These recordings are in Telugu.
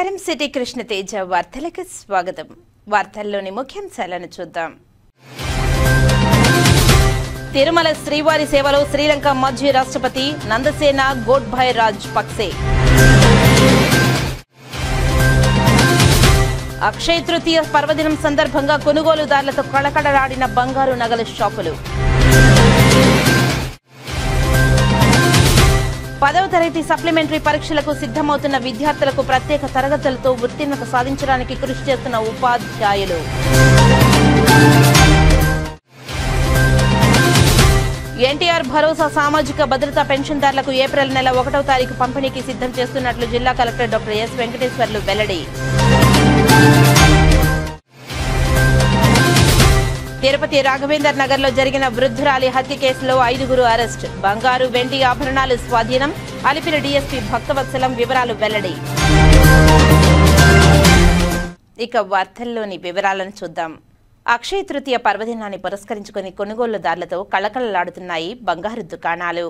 నమస్కారం సిటీ కృష్ణ తేజ వార్తలకు స్వాగతం. వార్తల్లోని ముఖ్యాంశాలను చూద్దాం. తిరుమల శ్రీవారి సేవలో శ్రీలంక మాజీ రాష్ట్రపతి నందసేన గోడ్భాయ్ రాజపక్సే. అక్షయ తృతీయ పర్వదినం సందర్భంగా కొనుగోలుదారులతో కళకళలాడిన బంగారు నగల షాపులు. 10వ తరగతి సప్లిమెంటరీ పరీక్షలకు సిద్ధమవుతున్న విద్యార్థులకు ప్రత్యేక తరగతులతో ఉత్తీర్ణత సాధించడానికి కృషి చేస్తున్న ఉపాధ్యాయులు. ఎన్టీఆర్ భరోసా సామాజిక భద్రతా పెన్షన్దారులకు ఏప్రిల్ నెల 1వ తారీఖు పంపిణీకి సిద్ధం చేస్తున్నట్లు జిల్లా కలెక్టర్ డాక్టర్ ఎస్ వెంకటేశ్వర్లు వెల్లడి. తిరుపతి రాఘవేందర్ నగర్ లో జరిగిన వృద్ధురాలి హత్య కేసులో 5గురు అరెస్ట్. బంగారు వెండి ఆభరణాలు స్వాధీనం. అలిపిరి డీఎస్పీ భక్తవత్సలం వివరాలు వెల్లడి. ఇక వార్తల్లోని వివరాలను చూద్దాం. అక్షయ తృతీయ పర్వదినాన్ని పురస్కరించుకుని కొనుగోలుదారులతో కళకళలాడుతున్నాయి బంగారు దుకాణాలు.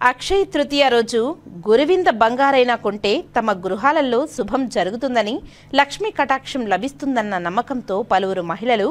అక్షయ తృతీయ రోజు గురువింద బంగారైనా కొంటే తమ గృహాలలో శుభం జరుగుతుందని, లక్ష్మీ కటాక్షం లభిస్తుందన్న నమ్మకంతో పలువురు మహిళలు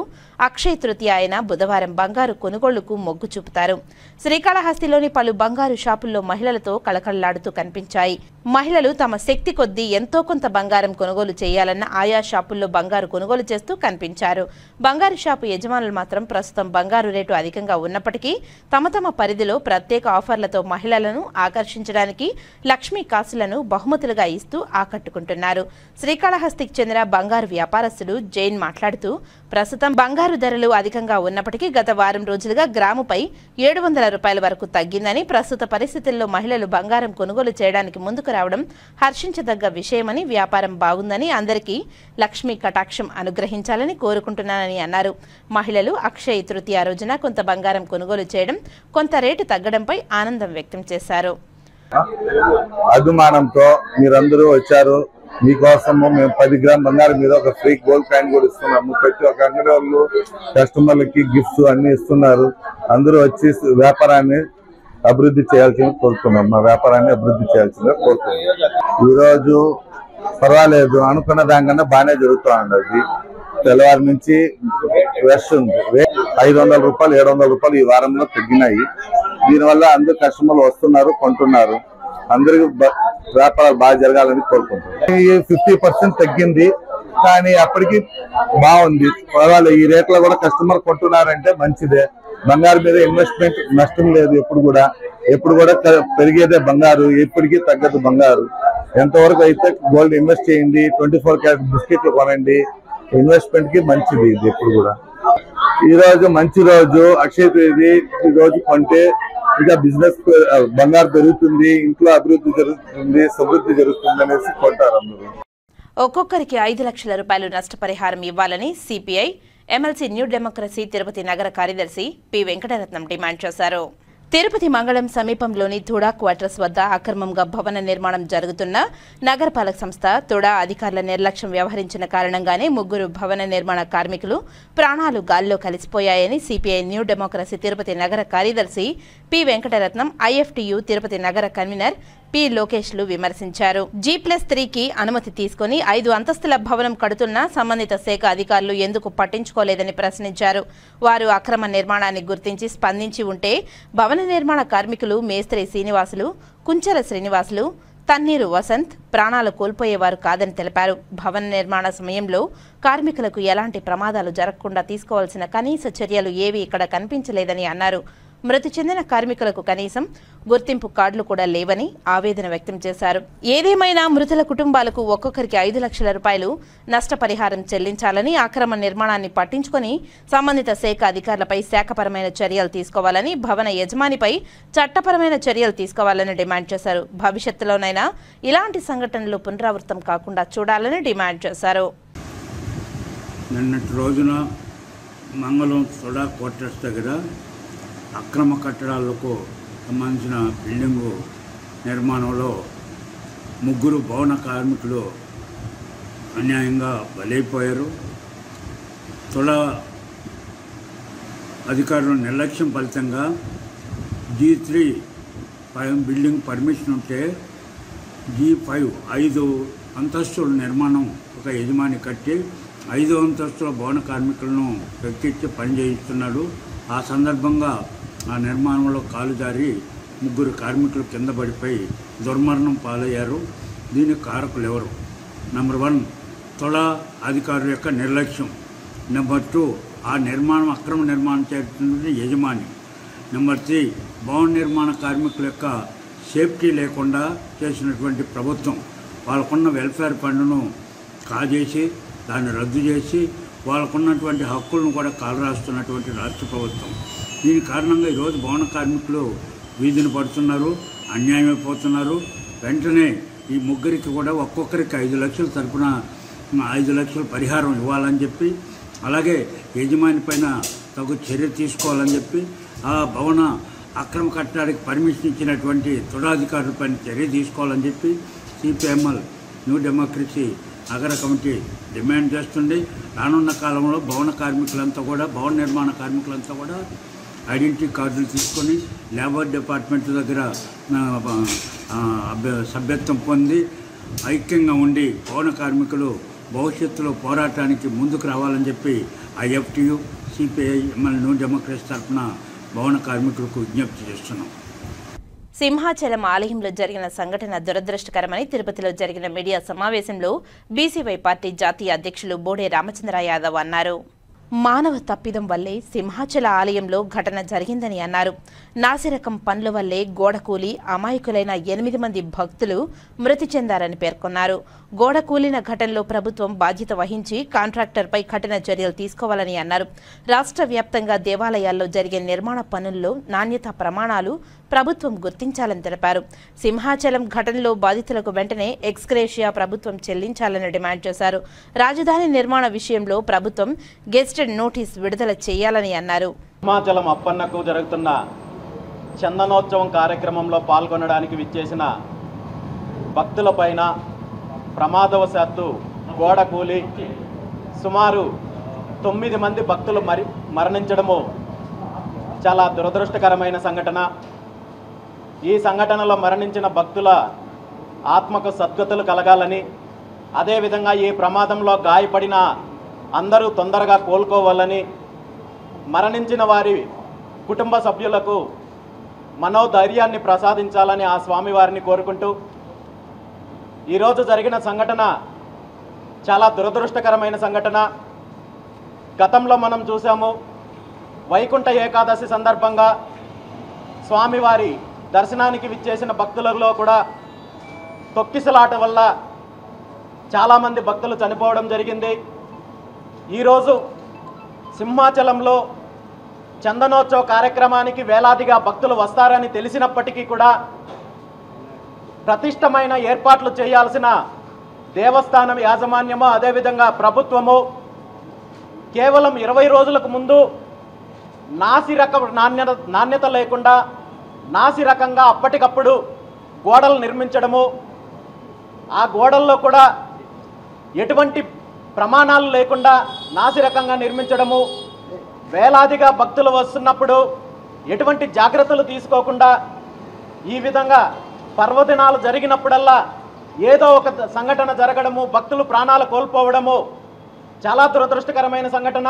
అక్షయ తృతీయ అయిన బుధవారం బంగారు కొనుగోళ్లకు మొగ్గు చూపుతారు. శ్రీకాళహస్తిలోని పలు బంగారు షాపుల్లో మహిళలతో కళకళలాడుతూ కనిపించాయి. మహిళలు తమ శక్తి కొద్దీ ఎంతో కొంత బంగారం కొనుగోలు చేయాలన్న ఆయా షాపుల్లో బంగారు కొనుగోలు చేస్తూ కనిపించారు. బంగారు షాపు యజమానులు మాత్రం ప్రస్తుతం బంగారు రేటు అధికంగా ఉన్నప్పటికీ తమ తమ పరిధిలో ప్రత్యేక ఆఫర్లతో మహిళలను ఆకర్షించడానికి లక్ష్మీ కాసులను బహుమతులుగా ఇస్తూ ఆకట్టుకుంటున్నారు. శ్రీకాళహస్తికి చెందిన బంగారు వ్యాపారస్తుడు జైన్ మాట్లాడుతూ, ప్రస్తుతం బంగారు ధరలు అధికంగా ఉన్నప్పటికీ గత వారం రోజులుగా గ్రాముపై 700 రూపాయల వరకు తగ్గిందని, ప్రస్తుత పరిస్థితుల్లో మహిళలు బంగారం కొనుగోలు చేయడానికి ముందుకు రావడం హర్షించదగ్గ విషయమని, వ్యాపారం బాగుందని, అందరికీ లక్ష్మీ కటాక్షం అనుగ్రహించాలని కోరుకుంటున్నానని అన్నారు. మహిళలు అక్షయ తృతీయ రోజున కొంత బంగారం కొనుగోలు చేయడం, కొంత రేటు తగ్గడంపై ఆనందం వ్యక్తం చేశారు. అభిమానంతో మీరందరూ వచ్చారు. మీకోసము మేము 10 గ్రామ్ బంగారం మీద ఒక ఫ్రీ గోల్డ్ కాయిన్ కూడా ఇస్తున్నాము. ప్రతి ఒక్క అంగడి వాళ్ళు కస్టమర్లకి గిఫ్ట్స్ అన్ని ఇస్తున్నారు. అందరూ వచ్చి వ్యాపారాన్ని అభివృద్ధి చేయాల్సింది కోరుతున్నాం. మా వ్యాపారాన్ని అభివృద్ధి చేయాల్సిందిగా కోరుతున్నాం. ఈరోజు పర్వాలేదు, అనుకున్న దానికన్నా బాగానే జరుగుతూ ఉండదు. తెల్లవారి నుంచి రష్ ఉంది. 500 రూపాయలు 700 రూపాయలు ఈ వారంలో తగ్గినాయి. దీనివల్ల అందరు కస్టమర్లు వస్తున్నారు, కొంటున్నారు. అందరికి వ్యాపారాలు బాగా జరగాలని కోరుకుంటున్నాం. 50% తగ్గింది, కానీ అప్పటికి బాగుంది. పర్వాలేదు, ఈ రేట్లో కూడా కస్టమర్ కొంటున్నారంటే మంచిదే. బంగారు మీద ఇన్వెస్ట్మెంట్ నష్టం లేదు. ఎప్పుడు కూడా పెరిగేదే బంగారు, ఎప్పటికీ తగ్గదు బంగారు. ఎంతవరకు అయితే గోల్డ్ ఇన్వెస్ట్ చేయండి, 24 క్యారెట్ బిస్కెట్లు కొనండి. ఇన్వెస్ట్మెంట్ కి మంచిది ఇది. ఎప్పుడు కూడా ఈ రోజు మంచి రోజు, అక్షయ తృతీయ. ఈ రోజు కొంటే ఇంకా బిజినెస్ బంగారు పెరుగుతుంది, ఇంట్లో అభివృద్ధి జరుగుతుంది, సమృద్ధి జరుగుతుంది అనేసి కొంటారు అందరూ. ఒక్కొక్కరికి 5 లక్షల రూపాయలు నష్టపరిహారం ఇవ్వాలని CPI MLC new democracy Tirupati నగర కార్యదర్శి పి వెంకటరత్నం డిమాండ్ చేశారు. తిరుపతి మంగళం సమీపంలోని తుడా క్వార్టర్స్ వద్ద అక్రమంగా భవన నిర్మాణం జరుగుతున్న నగరపాలక సంస్థ తుడా అధికారుల నిర్లక్ష్యం వ్యవహరించిన కారణంగానే 3 భవన నిర్మాణ కార్మికులు ప్రాణాలు గాల్లో కలిసిపోయాయని సిపిఐ న్యూ డెమోక్రసీ తిరుపతి నగర కార్యదర్శి పి వెంకటరత్నం, ఐఎఫ్టియు తిరుపతి నగర కన్వీనర్ పి లోకేష్లు విమర్శించారు. G+3కి అనుమతి తీసుకుని 5 అంతస్తుల భవనం కడుతున్న సంబంధిత శాఖ అధికారులు ఎందుకు పట్టించుకోలేదని ప్రశ్నించారు. వారు అక్రమ నిర్మాణాన్ని గుర్తించి స్పందించి ఉంటే భవన నిర్మాణ కార్మికులు మేస్త్రి శ్రీనివాసులు, కుంచెల శ్రీనివాసులు, తన్నీరు వసంత్ ప్రాణాలు కోల్పోయేవారు కాదని తెలిపారు. భవన నిర్మాణ సమయంలో కార్మికులకు ఎలాంటి ప్రమాదాలు జరగకుండా తీసుకోవాల్సిన కనీస చర్యలు ఏవీ ఇక్కడ కనిపించలేదని అన్నారు. మృతి చెందిన కార్మికులకు కనీసం గుర్తింపు కార్డులు కూడా లేవని ఆవేదన వ్యక్తం చేశారు. ఏదేమైనా మృతుల కుటుంబాలకు ఒక్కొక్కరికి 5 లక్షల రూపాయలు నష్టపరిహారం చెల్లించాలని, అక్రమ నిర్మాణాన్ని పట్టించుకొని సంబంధిత శాఖ అధికారులపై శాఖపరమైన చర్యలు తీసుకోవాలని, భవన యజమానిపై చట్టపరమైన చర్యలు తీసుకోవాలని డిమాండ్ చేశారు. భవిష్యత్తులోనైనా ఇలాంటి సంఘటనలు పునరావృతం కాకుండా చూడాలని డిమాండ్ చేశారు. నిన్నటి రోజున మంగళం సోడా క్వార్టర్స్ దగ్గర అక్రమ కట్టడాలకు సంబంధించిన బిల్డింగు నిర్మాణంలో 3 భవన కార్మికులు అన్యాయంగా బలైపోయారు. తుడా అధికారుల నిర్లక్ష్యం ఫలితంగా G3 బిల్డింగ్ పర్మిషన్ ఉంటే G5 5 అంతస్తుల నిర్మాణం ఒక యజమాని కట్టి 5వ అంతస్తుల భవన కార్మికులను వ్యక్తిచ్చి పని చేయిస్తున్నాడు. ఆ సందర్భంగా ఆ నిర్మాణంలో కాలు జారి 3 కార్మికులు కింద పడిపోయి దుర్మరణం పాలయ్యారు. దీనికి కారకులు ఎవరు? నెంబర్ 1 తొడ అధికారుల యొక్క నిర్లక్ష్యం. నెంబర్ 2 ఆ నిర్మాణం అక్రమ నిర్మాణం చేస్తున్నది యజమాని. నెంబర్ 3 భవన నిర్మాణ కార్మికుల యొక్క సేఫ్టీ లేకుండా చేసినటువంటి ప్రభుత్వం. వాళ్ళకున్న వెల్ఫేర్ ఫండ్ను కాజేసి దాన్ని రద్దు చేసి వాళ్ళకున్నటువంటి హక్కులను కూడా కాలరాస్తున్నటువంటి రాష్ట్ర ప్రభుత్వం. దీని కారణంగా ఈరోజు భవన కార్మికులు వీధిన పడుతున్నారు, అన్యాయమైపోతున్నారు. వెంటనే ఈ 3కి కూడా ఒక్కొక్కరికి 5 లక్షల తరపున 5 లక్షల పరిహారం ఇవ్వాలని చెప్పి, అలాగే యజమాని పైన తగు చర్య తీసుకోవాలని చెప్పి, ఆ భవన అక్రమ కట్టడానికి పర్మిషన్ ఇచ్చినటువంటి తొడాధికారుల పైన చర్య తీసుకోవాలని చెప్పి సిపిఎంఎల్ న్యూ డెమోక్రసీ నగర కమిటీ డిమాండ్ చేస్తుంది. రానున్న కాలంలో భవన కార్మికులంతా కూడా, భవన నిర్మాణ కార్మికులంతా కూడా ఐడెంటిటీ కార్డులు తీసుకొని లేబర్ డిపార్ట్మెంట్ దగ్గర సభ్యత్వం పొంది ఐక్యంగా ఉండి భవన కార్మికులు భవిష్యత్తులో పోరాటానికి ముందుకు రావాలని చెప్పి IFTU CPI ML new democracy తరఫున భవన కార్మికులకు విజ్ఞప్తి చేస్తున్నాం. సింహాచలం ఆలయంలో జరిగిన సంఘటన దురదృష్టకరమని తిరుపతిలో జరిగిన మీడియా సమావేశంలో బీసీవై పార్టీ జాతీయ అధ్యక్షులు బోడే రామచంద్ర యాదవ్ అన్నారు. మానవ తప్పిదం వల్లే సింహాచల ఆలయంలో ఘటన జరిగిందని అన్నారు. నాసిరకం పనుల వల్లే గోడకూలి అమాయకులైన 8 మంది భక్తులు మృతి చెందారని పేర్కొన్నారు. గోడకూలిన ఘటనలో ప్రభుత్వం బాధ్యత వహించి కాంట్రాక్టర్పై కఠిన చర్యలు తీసుకోవాలని అన్నారు. రాష్ట్ర వ్యాప్తంగా దేవాలయాల్లో జరిగే నిర్మాణ పనుల్లో నాణ్యతా ప్రమాణాలు ప్రభుత్వం గుర్తించాలని తెలిపారు. సింహాచలం ఘటనలో బాధితులకు వెంటనే ఎక్స్గ్రేషియా ప్రభుత్వం చెల్లించాలని డిమాండ్ చేశారు. రాజధాని నిర్మాణ విషయంలో ప్రభుత్వం గెజిటెడ్ నోటీస్ విడుదల చేయాలని అన్నారు. సింహాచలం అప్పన్నకు జరుగుతున్న చందనోత్సవం కార్యక్రమంలో పాల్గొనడానికి విచ్చేసిన భక్తులపైన ప్రమాదవశాత్తు గోడ కూలి సుమారు 9 మంది భక్తులు మరణించడము చాలా దురదృష్టకరమైన సంఘటన. ఈ సంఘటనలో మరణించిన భక్తుల ఆత్మకు సద్గతులు కలగాలని, అదేవిధంగా ఈ ప్రమాదంలో గాయపడిన అందరూ తొందరగా కోలుకోవాలని, మరణించిన వారి కుటుంబ సభ్యులకు మనోధైర్యాన్ని ప్రసాదించాలని ఆ స్వామివారిని కోరుకుంటూ, ఈరోజు జరిగిన సంఘటన చాలా దురదృష్టకరమైన సంఘటన. గతంలో మనం చూసాము, వైకుంఠ ఏకాదశి సందర్భంగా స్వామివారి దర్శనానికి విచ్చేసిన భక్తులలో కూడా తొక్కిసలాట వల్ల చాలామంది భక్తులు చనిపోవడం జరిగింది. ఈరోజు సింహాచలంలో చందనోత్సవ కార్యక్రమానికి వేలాదిగా భక్తులు వస్తారని తెలిసినప్పటికీ కూడా ప్రతిష్టమైన ఏర్పాట్లు చేయాల్సిన దేవస్థానం యాజమాన్యము, అదేవిధంగా ప్రభుత్వము కేవలం 20 రోజులకు ముందు నాణ్యత లేకుండా నాసిరకంగా అప్పటికప్పుడు గోడలు నిర్మించడము, ఆ గోడల్లో కూడా ఎటువంటి ప్రమాణాలు లేకుండా నాసిరకంగా నిర్మించడము, వేలాదిగా భక్తులు వస్తున్నప్పుడు ఎటువంటి జాగ్రత్తలు తీసుకోకుండా ఈ విధంగా పర్వదినాలు జరిగినప్పుడల్లా ఏదో ఒక సంఘటన జరగడము, భక్తులు ప్రాణాలు కోల్పోవడము చాలా దురదృష్టకరమైన సంఘటన.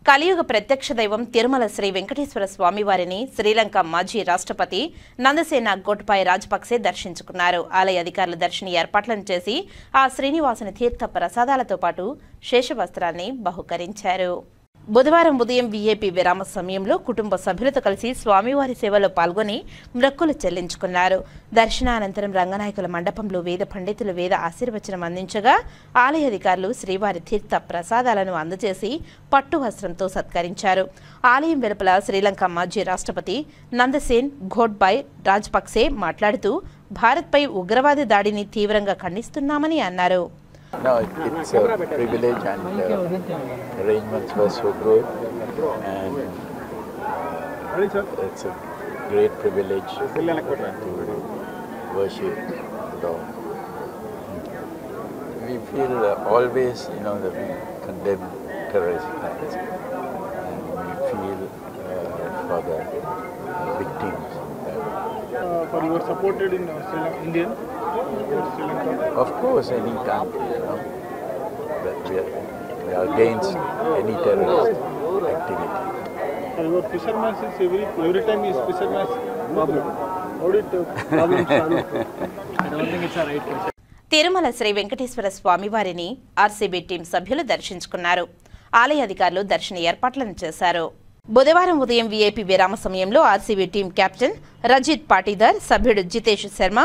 కలియుగ ప్రత్యక్ష దైవం తిరుమల శ్రీ వెంకటేశ్వర స్వామివారిని శ్రీలంక మాజీ రాష్ట్రపతి నందసేన గోటబాయ రాజపక్సే దర్శించుకున్నారు. ఆలయ అధికారులు దర్శన ఏర్పాట్లను చేసి ఆ శ్రీనివాసుని తీర్థ ప్రసాదాలతో పాటు శేషవస్త్రాన్ని బహుకరించారు. బుధవారం ఉదయం వీఐపీ విరామ సమయంలో కుటుంబ సభ్యులతో కలిసి స్వామివారి సేవలో పాల్గొని మొక్కులు చెల్లించుకున్నారు. దర్శనానంతరం రంగనాయకుల మండపంలో వేద పండితులు వేద ఆశీర్వచనం అందించగా ఆలయ అధికారులు శ్రీవారి తీర్థ ప్రసాదాలను అందజేసి పట్టు వస్త్రంతో సత్కరించారు. ఆలయం వెలుపల శ్రీలంక మాజీ రాష్ట్రపతి నందసేన్ గోటబాయ రాజపక్సే మాట్లాడుతూ భారత్పై ఉగ్రవాద దాడిని తీవ్రంగా ఖండిస్తున్నామని అన్నారు. No, it's a privilege and arrangements were so good and it's a great privilege to worship the Lord. We feel always, that we condemn terrorist attacks and we feel for the victims. For you were supported in Indian? Of course, any country, that we are against any terrorist activity. And about fishermen, every time is fishermen's problem. How did problem solve? I don't think it's a right question. Tirumala Shri Venkateswara స్వామివారిని ఆర్సీబీ టీం సభ్యులు దర్శించుకున్నారు. ఆలయ అధికారులు దర్శన ఏర్పాట్లను చేశారు. బుధవారం ఉదయం వీఐపీ విరామ సమయంలో RCB team captain Rajith Patidar, సభ్యుడు జితేష్ శర్మ,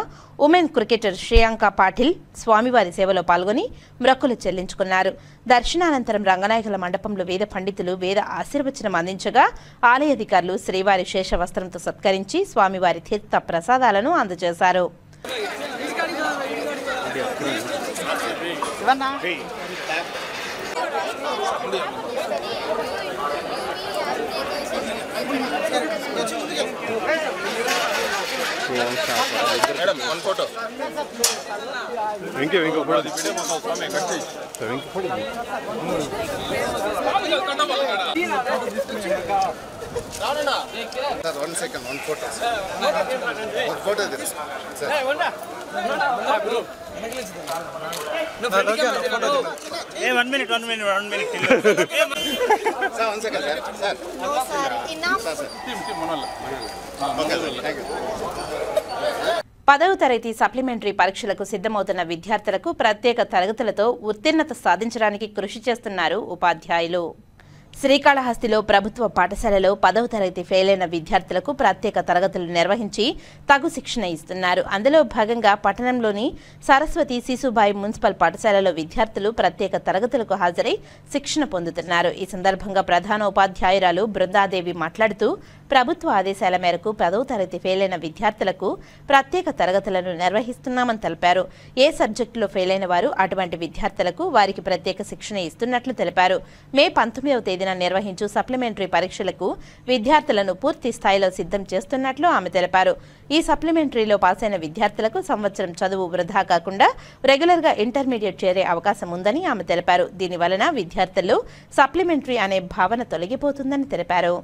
ఉమెన్ క్రికెటర్ శ్రేయాంక పాటిల్ స్వామివారి సేవలో పాల్గొని మొక్కులు చెల్లించుకున్నారు. దర్శనానంతరం రంగనాయకుల మండపంలో వేద పండితులు వేద ఆశీర్వచనం అందించగా ఆలయ అధికారులు శ్రీవారి శేషవస్త్రంతో సత్కరించి స్వామివారి తీర్థ ప్రసాదాలను అందజేశారు. Sir, 1 second, 1 photo. One photo there, sir. Hey, 1 minute. Sir, 1 second, sir. Sir. No, sir. Enough. Sir. Okay, sir. Thank you. 10వ తరగతి సప్లిమెంటరీ పరీక్షలకు సిద్ధమవుతున్న విద్యార్థులకు ప్రత్యేక తరగతులతో ఉత్తీర్ణత సాధించడానికి కృషి చేస్తున్నారు ఉపాధ్యాయులు. శ్రీకాళహస్తిలో ప్రభుత్వ పాఠశాలలో 10వ తరగతి ఫెయిల్ అయిన విద్యార్థులకు ప్రత్యేక తరగతులు నిర్వహించి తగు శిక్షణ ఇస్తున్నారు. అందులో భాగంగా పట్టణంలోని సరస్వతి శిశుబాయి మున్సిపల్ పాఠశాలలో విద్యార్థులు ప్రత్యేక తరగతులకు హాజరై శిక్షణ పొందుతున్నారు. ఈ సందర్భంగా ప్రధాన ఉపాధ్యాయురాలు బృందాదేవి మాట్లాడుతూ ప్రభుత్వ ఆదేశాల మేరకు 10వ తరగతి ఫెయిల్ అయిన విద్యార్థులకు ప్రత్యేక తరగతులను నిర్వహిస్తున్నామని తెలిపారు. ఏ సబ్జెక్టులో ఫెయిల్ అయిన వారు అటువంటి విద్యార్థులకు వారికి ప్రత్యేక శిక్షణ ఇస్తున్నట్లు తెలిపారు. మే 19వ తేదీన నిర్వహించు సప్లిమెంటరీ పరీక్షలకు విద్యార్థులను పూర్తి స్థాయిలో సిద్ధం చేస్తున్నట్లు ఆమె తెలిపారు. ఈ సప్లిమెంటరీలో పాస్ అయిన విద్యార్థులకు సంవత్సరం చదువు వృధా కాకుండా రెగ్యులర్గా ఇంటర్మీడియట్ చేరే అవకాశం ఉందని ఆమె తెలిపారు. దీనివలన విద్యార్థుల్లో సప్లిమెంటరీ అనే భావన తొలగిపోతుందని తెలిపారు.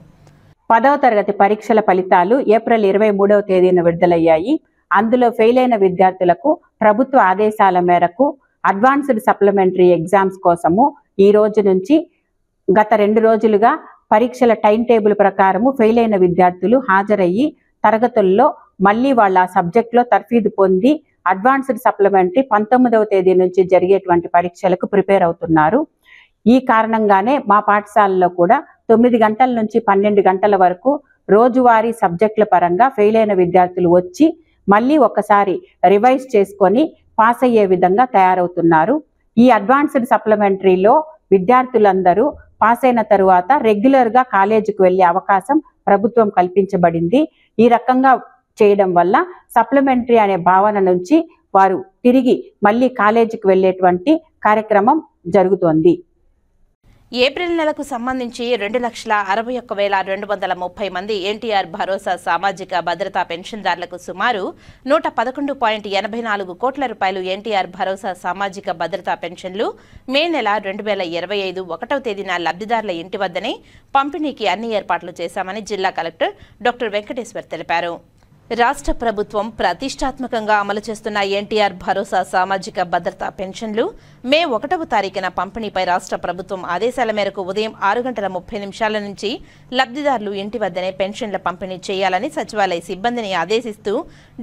10వ తరగతి పరీక్షల ఫలితాలు ఏప్రిల్ 23వ తేదీన విడుదలయ్యాయి. అందులో ఫెయిల్ అయిన విద్యార్థులకు ప్రభుత్వ ఆదేశాల మేరకు అడ్వాన్స్డ్ సప్లిమెంటరీ ఎగ్జామ్స్ కోసము ఈ రోజు నుంచి గత 2 రోజులుగా పరీక్షల టైం టేబుల్ ప్రకారము ఫెయిల్ అయిన విద్యార్థులు హాజరయ్యి తరగతుల్లో మళ్ళీ వాళ్ళ సబ్జెక్టులో తర్ఫీదు పొంది అడ్వాన్స్డ్ సప్లిమెంటరీ 19వ తేదీ నుంచి జరిగేటువంటి పరీక్షలకు ప్రిపేర్ అవుతున్నారు. ఈ కారణంగానే మా పాఠశాలలో కూడా 9 గంటల నుంచి 12 గంటల వరకు రోజువారీ సబ్జెక్టుల పరంగా ఫెయిల్ అయిన విద్యార్థులు వచ్చి మళ్ళీ ఒకసారి రివైజ్ చేసుకొని పాస్ అయ్యే విధంగా తయారవుతున్నారు. ఈ అడ్వాన్స్డ్ సప్లిమెంటరీలో విద్యార్థులందరూ పాస్ అయిన తరువాత రెగ్యులర్గా కాలేజీకి వెళ్ళే అవకాశం ప్రభుత్వం కల్పించబడింది. ఈ రకంగా చేయడం వల్ల సప్లిమెంటరీ అనే భావన నుంచి వారు తిరిగి మళ్ళీ కాలేజీకి వెళ్ళేటువంటి కార్యక్రమం జరుగుతోంది. ఏప్రిల్ నెలకు సంబంధించి 2,61,230 మంది ఎన్టీఆర్ భరోసా సామాజిక భద్రతా పెన్షన్దారులకు సుమారు 111.84 కోట్ల రూపాయలు ఎన్టీఆర్ భరోసా సామాజిక భద్రతా పెన్షన్లు మే నెల 2025 1వ తేదీన లబ్ధిదారుల ఇంటి వద్దనే పంపిణీకి అన్ని ఏర్పాట్లు చేశామని జిల్లా కలెక్టర్ డాక్టర్ వెంకటేశ్వర్ తెలిపారు. రాష్ట్ర ప్రభుత్వం ప్రతిష్టాత్మకంగా అమలు చేస్తున్న ఎన్టీఆర్ భరోసా సామాజిక భద్రతా పెన్షన్లు మే 1వ తారీఖున పంపిణీపై రాష్ట్ర ప్రభుత్వం ఆదేశాల మేరకు ఉదయం 6:30 నుంచి లబ్ధిదారులు ఇంటి వద్దనే పెన్షన్ల పంపిణీ చేయాలని సచివాలయ సిబ్బందిని ఆదేశిస్తూ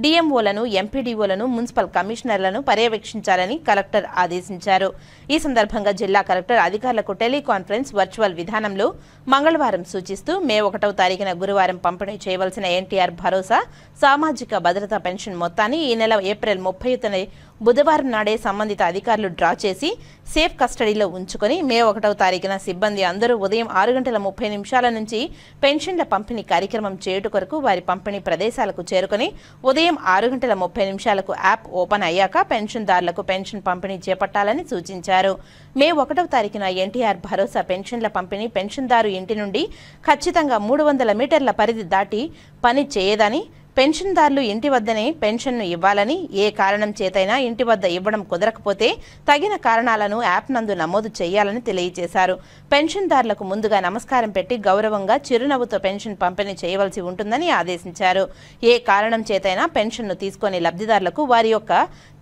డిఎంఓలను, ఎంపీడీఓలను, మున్సిపల్ కమిషనర్లను పర్యవేక్షించాలని కలెక్టర్ ఆదేశించారు. ఈ సందర్భంగా జిల్లా కలెక్టర్ అధికారులకు టెలికాన్ఫరెన్స్ వర్చువల్ విధానంలో మంగళవారం సూచిస్తూ మే 1వ తారీఖున గురువారం పంపిణీ చేయవలసిన ఎన్టీఆర్ భరోసా సామాజిక భద్రతా పెన్షన్ మొత్తాన్ని ఈ నెల ఏప్రిల్ 30న బుధవారం నాడే సంబంధిత అధికారులు డ్రా చేసి సేఫ్ కస్టడీలో ఉంచుకొని మే 1వ తారీఖున సిబ్బంది అందరూ ఉదయం 6:30 నుంచి పెన్షన్ల పంపిణీ కార్యక్రమం చేయుట కొరకు వారి పంపిణీ ప్రదేశాలకు చేరుకొని ఉదయం 6:30 యాప్ ఓపెన్ అయ్యాక పెన్షన్దారులకు పెన్షన్ పంపిణీ చేపట్టాలని సూచించారు. మే 1వ తారీఖున ఎన్టీఆర్ భరోసా పెన్షన్ల పంపిణీ పెన్షన్దారు ఇంటి నుండి ఖచ్చితంగా 300 మీటర్ల పరిధి దాటి పని చేయదని పెన్షన్దారులు ఇంటి వద్దనే పెన్షన్ను ఇవ్వాలని, ఏ కారణం చేతైనా ఇంటి వద్ద ఇవ్వడం కుదరకపోతే తగిన కారణాలను యాప్ నందు నమోదు చేయాలని తెలియజేశారు. పెన్షన్దారులకు ముందుగా నమస్కారం పెట్టి గౌరవంగా చిరునవ్వుతో పెన్షన్ పంపిణీ చేయవలసి ఉంటుందని ఆదేశించారు. ఏ కారణం చేతైనా పెన్షన్ను తీసుకునే లబ్ధిదారులకు వారి యొక్క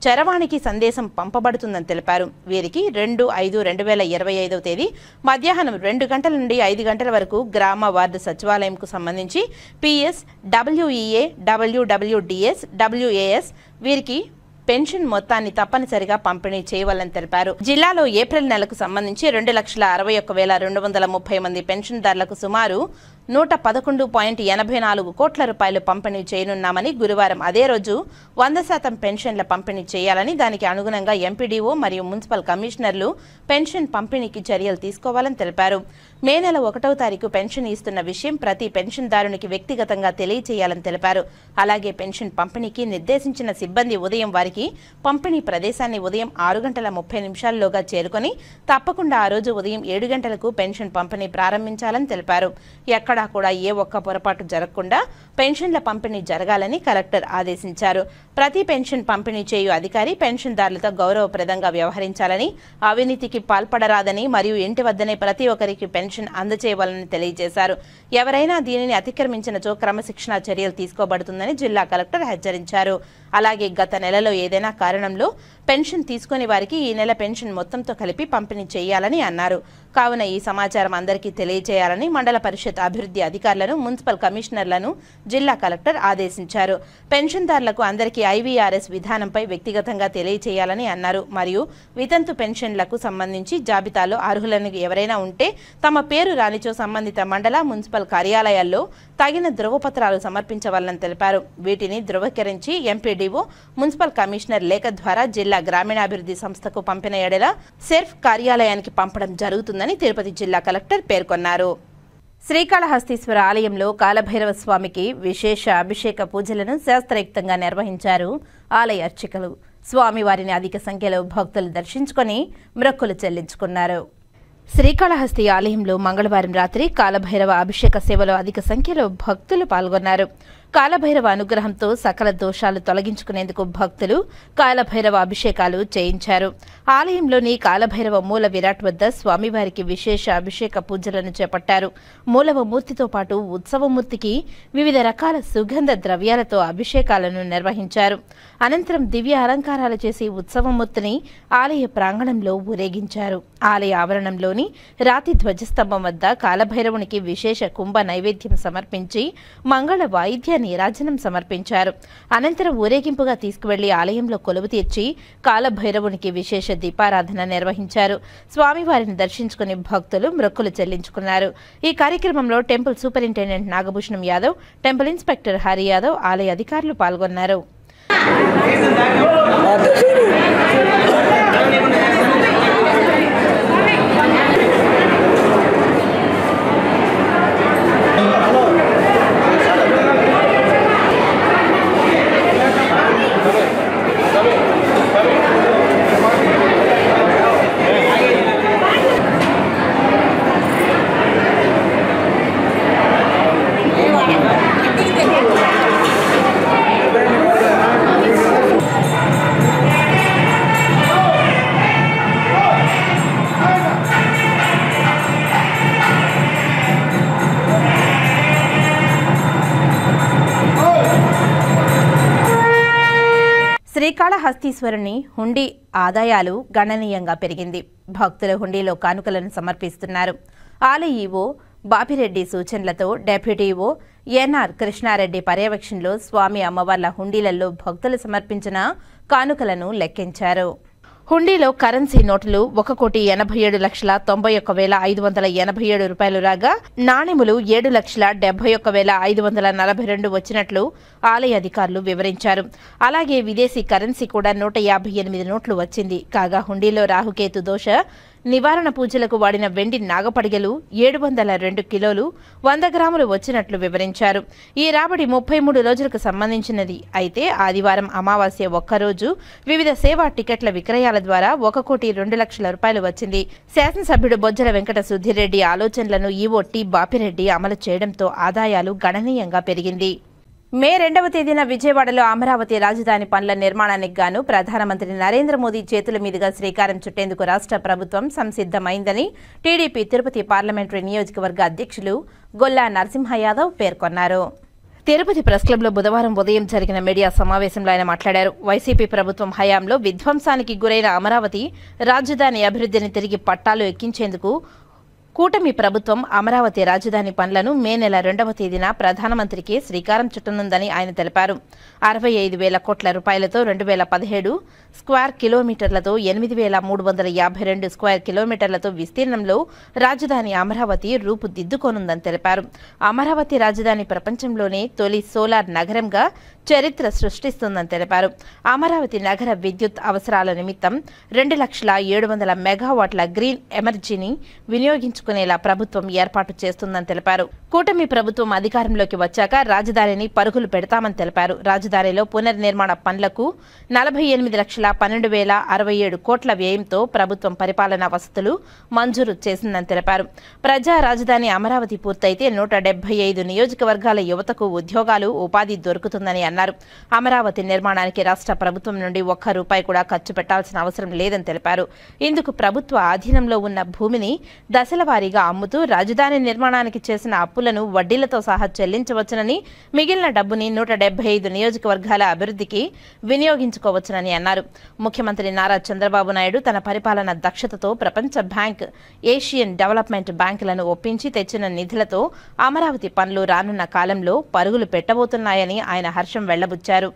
చరవాణికి సందేశం పంపబడుతుందని తెలిపారు. వీరికి 2/5/2025 తేదీ మధ్యాహ్నం 2 గంటల నుండి 5 గంటల వరకు గ్రామ వార్డు సచివాలయంకు సంబంధించి PS, WEA, WWDS, WAS వీరికి పెన్షన్ మొత్తాన్ని తప్పనిసరిగా పంపిణీ చేయవాలని తెలిపారు. జిల్లాలో ఏప్రిల్ నెలకు సంబంధించి 2,61,230 మంది పెన్షన్దారులకు సుమారు 111.84 కోట్ల రూపాయలు పంపిణీ చేయనున్నామని, గురువారం అదే రోజు 100% పెన్షన్ల పంపిణీ చేయాలని, దానికి అనుగుణంగా ఎంపీడీఓ మరియు మున్సిపల్ కమిషనర్లు పెన్షన్ పంపిణీకి చర్యలు తీసుకోవాలని తెలిపారు. మే నెల 1వ తారీఖు పెన్షన్ ఇస్తున్న విషయం ప్రతి పెన్షన్దారునికి వ్యక్తిగతంగా తెలియజేయాలని తెలిపారు. అలాగే పెన్షన్ పంపిణీకి నిర్దేశించిన సిబ్బంది ఉదయం వారికి పంపిణీ ప్రదేశాన్ని ఉదయం 6:30 చేరుకొని తప్పకుండా ఆ రోజు ఉదయం 7 గంటలకు పెన్షన్ పంపిణీ ప్రారంభించాలని తెలిపారు. ఎక్కడా కూడా ఏ ఒక్క పొరపాటు జరగకుండా పెన్షన్ల పంపిణీ జరగాలని కలెక్టర్ ఆదేశించారు. ప్రతి పెన్షన్ పంపిణీ చేయు అధికారి పెన్షన్దారులతో గౌరవప్రదంగా వ్యవహరించాలని, అవినీతికి పాల్పడరాదని మరియు ఇంటి వద్దనే ప్రతి ఒక్కరికి పెన్షన్ అందజేయాలని తెలియజేశారు. ఎవరైనా దీనిని అతిక్రమించినచో క్రమశిక్షణా చర్యలు తీసుకోబడుతుందని జిల్లా కలెక్టర్ హెచ్చరించారు. అలాగే గత నెలలో ఏదైనా కారణంలో పెన్షన్ తీసుకునే వారికి ఈ నెల పెన్షన్ మొత్తంతో కలిపి పంపిణీ చేయాలని అన్నారు. కావున ఈ సమాచారం అందరికీ తెలియజేయాలని మండల పరిషత్ అభివృద్ధి అధికారులను, మున్సిపల్ కమిషనర్లను జిల్లా కలెక్టర్ ఆదేశించారు. పెన్షన్దారులకు అందరికీ IVRS విధానంపై వ్యక్తిగతంగా తెలియజేయాలని అన్నారు. మరియు వితంతు పెన్షన్లకు సంబంధించి జాబితాలో అర్హులను ఎవరైనా ఉంటే తమ పేరు రానిచో సంబంధిత మండల, మున్సిపల్ కార్యాలయాల్లో తగిన ధృవపత్రాలు సమర్పించవాలని తెలిపారు. వీటిని ధృవీకరించి ఎంపీడీఓ, మున్సిపల్ కమిషనర్ లేఖ ద్వారా జిల్లా గ్రామీణాభివృద్ధి సంస్థకు పంపిన ఎడల సెర్ఫ్ కార్యాలయానికి పంపడం జరుగుతుందని తిరుపతి జిల్లా కలెక్టర్ పేర్కొన్నారు. శ్రీకాళహస్తీశ్వర ఆలయంలో కాలభైరవ స్వామికి విశేష అభిషేక పూజలను శాస్త్రయుక్తంగా నిర్వహించారు ఆలయ అర్చకులు. స్వామివారిని అధిక సంఖ్యలో భక్తులు దర్శించుకొని మొక్కులు చెల్లించుకున్నారు. శ్రీకాళహస్తి ఆలయంలో మంగళవారం రాత్రి కాలభైరవ అభిషేక సేవలో అధిక సంఖ్యలో భక్తులు పాల్గొన్నారు. కాలభైరవ అనుగ్రహంతో సకల దోషాలు తొలగించుకునేందుకు భక్తులు కాలభైరవ అభిషేకాలు చేయించారు. ఆలయంలోని కాలభైరవ మూల విరాట్ వద్ద స్వామివారికి విశేష అభిషేక పూజలను చేపట్టారు. మూలవ మూర్తితో పాటు ఉత్సవమూర్తికి వివిధ రకాల సుగంధ ద్రవ్యాలతో అభిషేకాలను నిర్వహించారు. అనంతరం దివ్య అలంకారాలు చేసి ఉత్సవమూర్తిని ఆలయ ప్రాంగణంలో ఊరేగించారు. ఆలయ ఆవరణంలోని రాతి ధ్వజస్తంభం వద్ద కాలభైరవునికి విశేష కుంభ నైవేద్యం సమర్పించి మంగళ వాయిద్య నీరాజనం సమర్పించారు. అనంతరం ఊరేగింపుగా తీసుకువెళ్లి ఆలయంలో కొలువు తీర్చి కాలభైరవునికి విశేష దీపారాధన నిర్వహించారు. స్వామివారిని దర్శించుకుని భక్తులు మొక్కులు చెల్లించుకున్నారు. ఈ కార్యక్రమంలో temple superintendent Nagabhushanam Yadav, temple inspector Hari Yadav, ఆలయ అధికారులు పాల్గొన్నారు. శ్రీకాళహస్తీశ్వరుని హుండీ ఆదాయాలు గణనీయంగా పెరిగింది. భక్తుల హుండీలో కానుకలను సమర్పిస్తున్నారు. ఆలయ ఈవో బాపిరెడ్డి సూచనలతో డిప్యూటీ ఈవో ఎన్ఆర్ కృష్ణారెడ్డి పర్యవేక్షణలో స్వామి అమ్మవార్ల హుండీలలో భక్తులు సమర్పించిన కానుకలను లెక్కించారు. హుండీలో కరెన్సీ నోటులు 1,87,91,587 రూపాయలు రాగా నాణెములు 7,71,542 వచ్చినట్లు ఆలయ అధికారులు వివరించారు. అలాగే విదేశీ కరెన్సీ కూడా 158 నోట్లు వచ్చింది. కాగా హుండీలో రాహుకేతు దోష నివారణ పూజలకు వాడిన వెండి నాగపడిగలు 702 కిలోలు 100 గ్రాములు వచ్చినట్లు వివరించారు. ఈ రాబడి 33 రోజులకు సంబంధించినది. అయితే ఆదివారం అమావాస్య ఒక్కరోజు వివిధ సేవా టికెట్ల విక్రయాల ద్వారా 1,02,00,000 రూపాయలు వచ్చింది. శాసనసభ్యుడు బొజ్జల వెంకట సుధీరెడ్డి ఆలోచనలను ఈవో టి బాపిరెడ్డి అమలు చేయడంతో ఆదాయాలు గణనీయంగా పెరిగింది. మే 2వ తేదీన విజయవాడలో అమరావతి రాజధాని పనుల నిర్మాణానికి గాను ప్రధానమంత్రి నరేంద్ర మోదీ చేతుల మీదుగా శ్రీకారం చుట్టేందుకు రాష్ట్ర ప్రభుత్వం సంసిద్దమైందని టీడీపీ తిరుపతి పార్లమెంటరీ నియోజకవర్గ అధ్యక్షులు గొల్లా నరసింహ యాదవ్ పేర్కొన్నారు. తిరుపతి ప్రెస్ క్లబ్లో బుధవారం ఉదయం జరిగిన మీడియా సమావేశంలో ఆయన మాట్లాడారు. వైసీపీ ప్రభుత్వం హయాంలో విధ్వంసానికి గురైన అమరావతి రాజధాని అభివృద్ధిని తిరిగి పట్టాలు ఎక్కించేందుకు కూటమి ప్రభుత్వం అమరావతి రాజధాని పనులను మే నెల 2వ తేదీన ప్రధానమంత్రికి శ్రీకారం చుట్టనుందని ఆయన తెలిపారు. 65,000 కోట్ల రూపాయలతో 2017 స్క్వేర్ కిలోమీటర్లతో 8,352 స్క్వేర్ కిలోమీటర్లతో విస్తీర్ణంలో రాజధాని అమరావతి రూపుదిద్దుకోనుందని తెలిపారు. అమరావతి రాజధాని ప్రపంచంలోనే తొలి సోలార్ నగరంగా చరిత్ర సృష్టిస్తుందని తెలిపారు. అమరావతి నగర విద్యుత్ అవసరాల నిమిత్తం 2,700,000 మెగావాట్ల గ్రీన్ ఎనర్జీని వినియోగించుకునేలా ప్రభుత్వం ఏర్పాటు చేస్తుందని తెలిపారు. కూటమి ప్రభుత్వం అధికారంలోకి వచ్చాక రాజధానిని పరుగులు పెడతామని తెలిపారు. రాజధానిలో పునర్నిర్మాణ పనులకు 48,12,067 కోట్ల వ్యయంతో ప్రభుత్వం పరిపాలనా వసతులు మంజూరు చేసిందని తెలిపారు. ప్రజా రాజధాని అమరావతి పూర్తయితే 175 నియోజకవర్గాల యువతకు ఉద్యోగాలు, ఉపాధి దొరుకుతుందని అన్నారు. అమరావతి నిర్మాణానికి రాష్ట్ర ప్రభుత్వం నుండి ₹1 కూడా ఖర్చు పెట్టాల్సిన అవసరం లేదని తెలిపారు. ఇందుకు ప్రభుత్వ ఆధీనంలో ఉన్న భూమిని దశల వారీగా అమ్ముతూ రాజధాని నిర్మాణానికి చేసిన అప్పులను వడ్డీలతో సహా చెల్లించవచ్చునని, మిగిలిన డబ్బుని 175 నియోజకవర్గాల అభివృద్ధికి వినియోగించుకోవచ్చునని అన్నారు. ముఖ్యమంత్రి నారా చంద్రబాబు నాయుడు తన పరిపాలన దక్షతతో ప్రపంచ బ్యాంక్, ఏషియన్ డెవలప్మెంట్ బ్యాంకులను ఒప్పించి తెచ్చిన నిధులతో అమరావతి పనులు రానున్న కాలంలో పరుగులు పెట్టబోతున్నాయని ఆయన హర్షం వెళ్లబుచ్చారు.